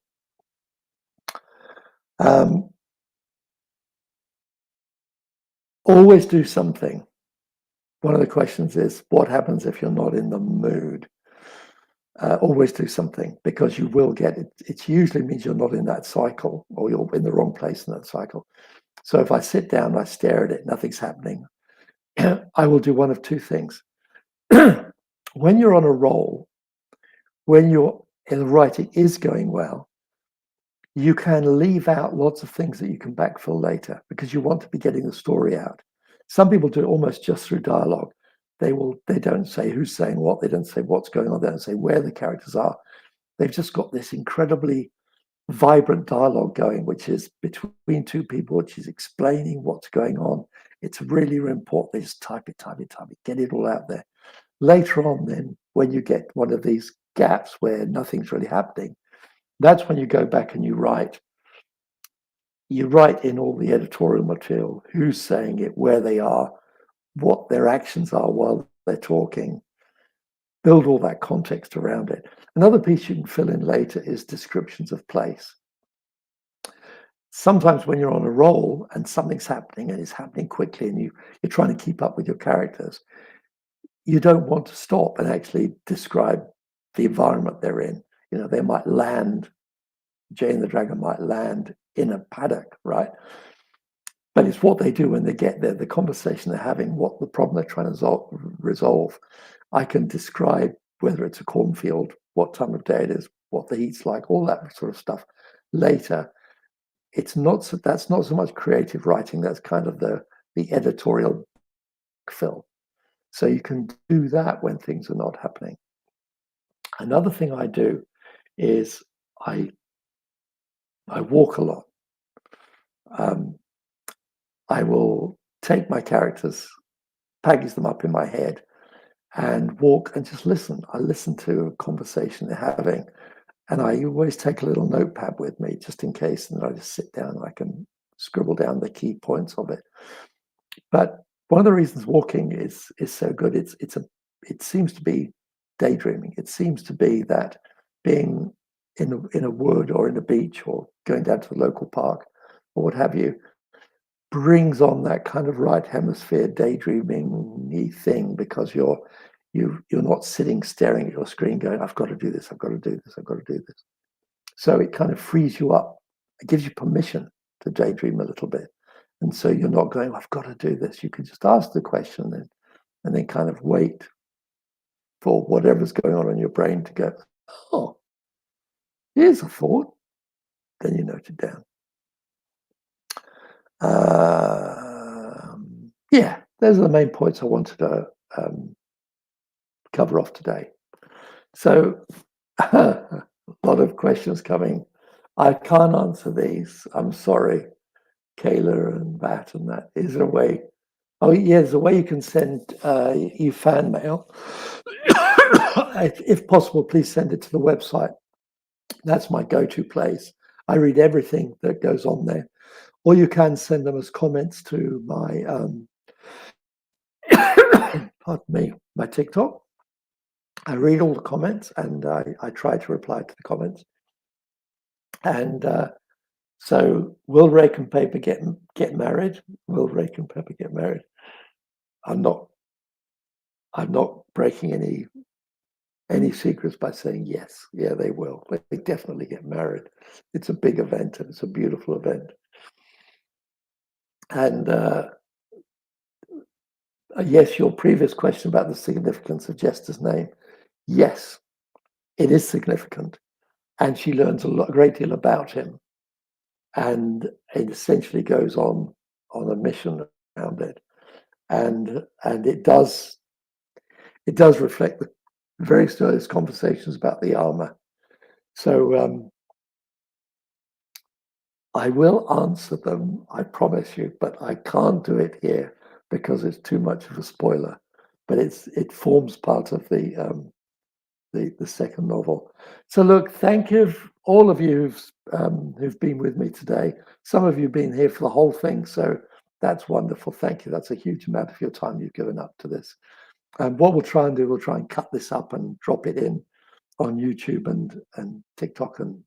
Always do something. One of the questions is, what happens if you're not in the mood? Always do something, because you will get it. It usually means you're not in that cycle, or you're in the wrong place in that cycle. So if I sit down and I stare at it, nothing's happening, I will do one of two things. When you're on a roll, when the writing is going well, you can leave out lots of things that you can backfill later because you want to be getting the story out. Some people do it almost just through dialogue. They don't say who's saying what, they don't say what's going on, they don't say where the characters are. They've just got this incredibly vibrant dialogue going, which is between two people, which is explaining what's going on. It's really, really important. They just type it, get it all out there. Later on, then, when you get one of these gaps where nothing's really happening, that's when you go back and you write. You write in all the editorial material, who's saying it, where they are, what their actions are while they're talking. Build all that context around it. Another piece you can fill in later is descriptions of place. Sometimes when you're on a roll and something's happening and it's happening quickly and you're trying to keep up with your characters, you don't want to stop and actually describe the environment they're in. You know, they might land, Jane the Dragon might land in a paddock, right? But it's what they do when they get there, the conversation they're having, what the problem they're trying to resolve. I can describe whether it's a cornfield, what time of day it is, what the heat's like, all that sort of stuff later. It's not so, that's not so much creative writing, that's kind of the editorial fill. So you can do that when things are not happening. Another thing I do is I walk a lot. I will take my characters, package them up in my head, and walk and just listen. I listen to a conversation they're having, and I always take a little notepad with me just in case, and I just sit down and I can scribble down the key points of it. But one of the reasons walking is so good, it seems to be daydreaming. It seems to be that being in a wood or in a beach or going down to the local park or what have you brings on that kind of right hemisphere daydreaming thing because you're not sitting staring at your screen going, I've got to do this, I've got to do this, I've got to do this. So it kind of frees you up. It gives you permission to daydream a little bit. And so you're not going, I've got to do this. You can just ask the question and then kind of wait for whatever's going on in your brain to go, oh, here's a thought. Then you note it down. Yeah, those are the main points I wanted to cover off today. So a lot of questions coming. I can't answer these. I'm sorry, Kayla and Bat and that. Is there a way? Oh, yeah, there's a way you can send you fan mail. If possible, please send it to the website. That's my go-to place. I read everything that goes on there. Or you can send them as comments to my, pardon me, my TikTok. I read all the comments and I try to reply to the comments. And so, will Rake and Paper get married? Will Rake and Paper get married? I'm not breaking any secrets by saying yes. Yeah, they will. They definitely get married. It's a big event and it's a beautiful event. And yes, your previous question about the significance of Jester's name. Yes, it is significant. And she learns a great deal about him. And it essentially goes on a mission around it. And it does reflect the various earliest conversations about the armor. So I will answer them, I promise you, but I can't do it here because it's too much of a spoiler. But it forms part of the second novel. So look, thank you all of you who've been with me today. Some of you have been here for the whole thing, so that's wonderful. Thank you. That's a huge amount of your time you've given up to this. And what we'll try and do, we'll try and cut this up and drop it in on YouTube and TikTok and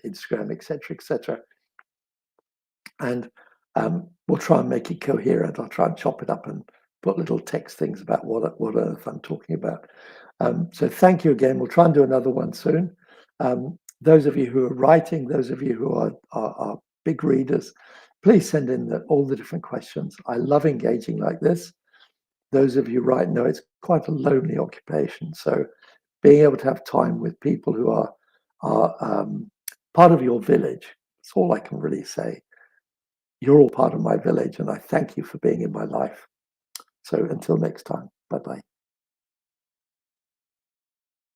Instagram, etc., etc. And we'll try and make it coherent. I'll try and chop it up and put little text things about what on earth I'm talking about. So thank you again. We'll try and do another one soon. Those of you who are writing, those of you who are big readers, please send in all the different questions. I love engaging like this. Those of you who write know it's quite a lonely occupation. So being able to have time with people who are part of your village. That's all I can really say. You're all part of my village, and I thank you for being in my life. So until next time, bye bye.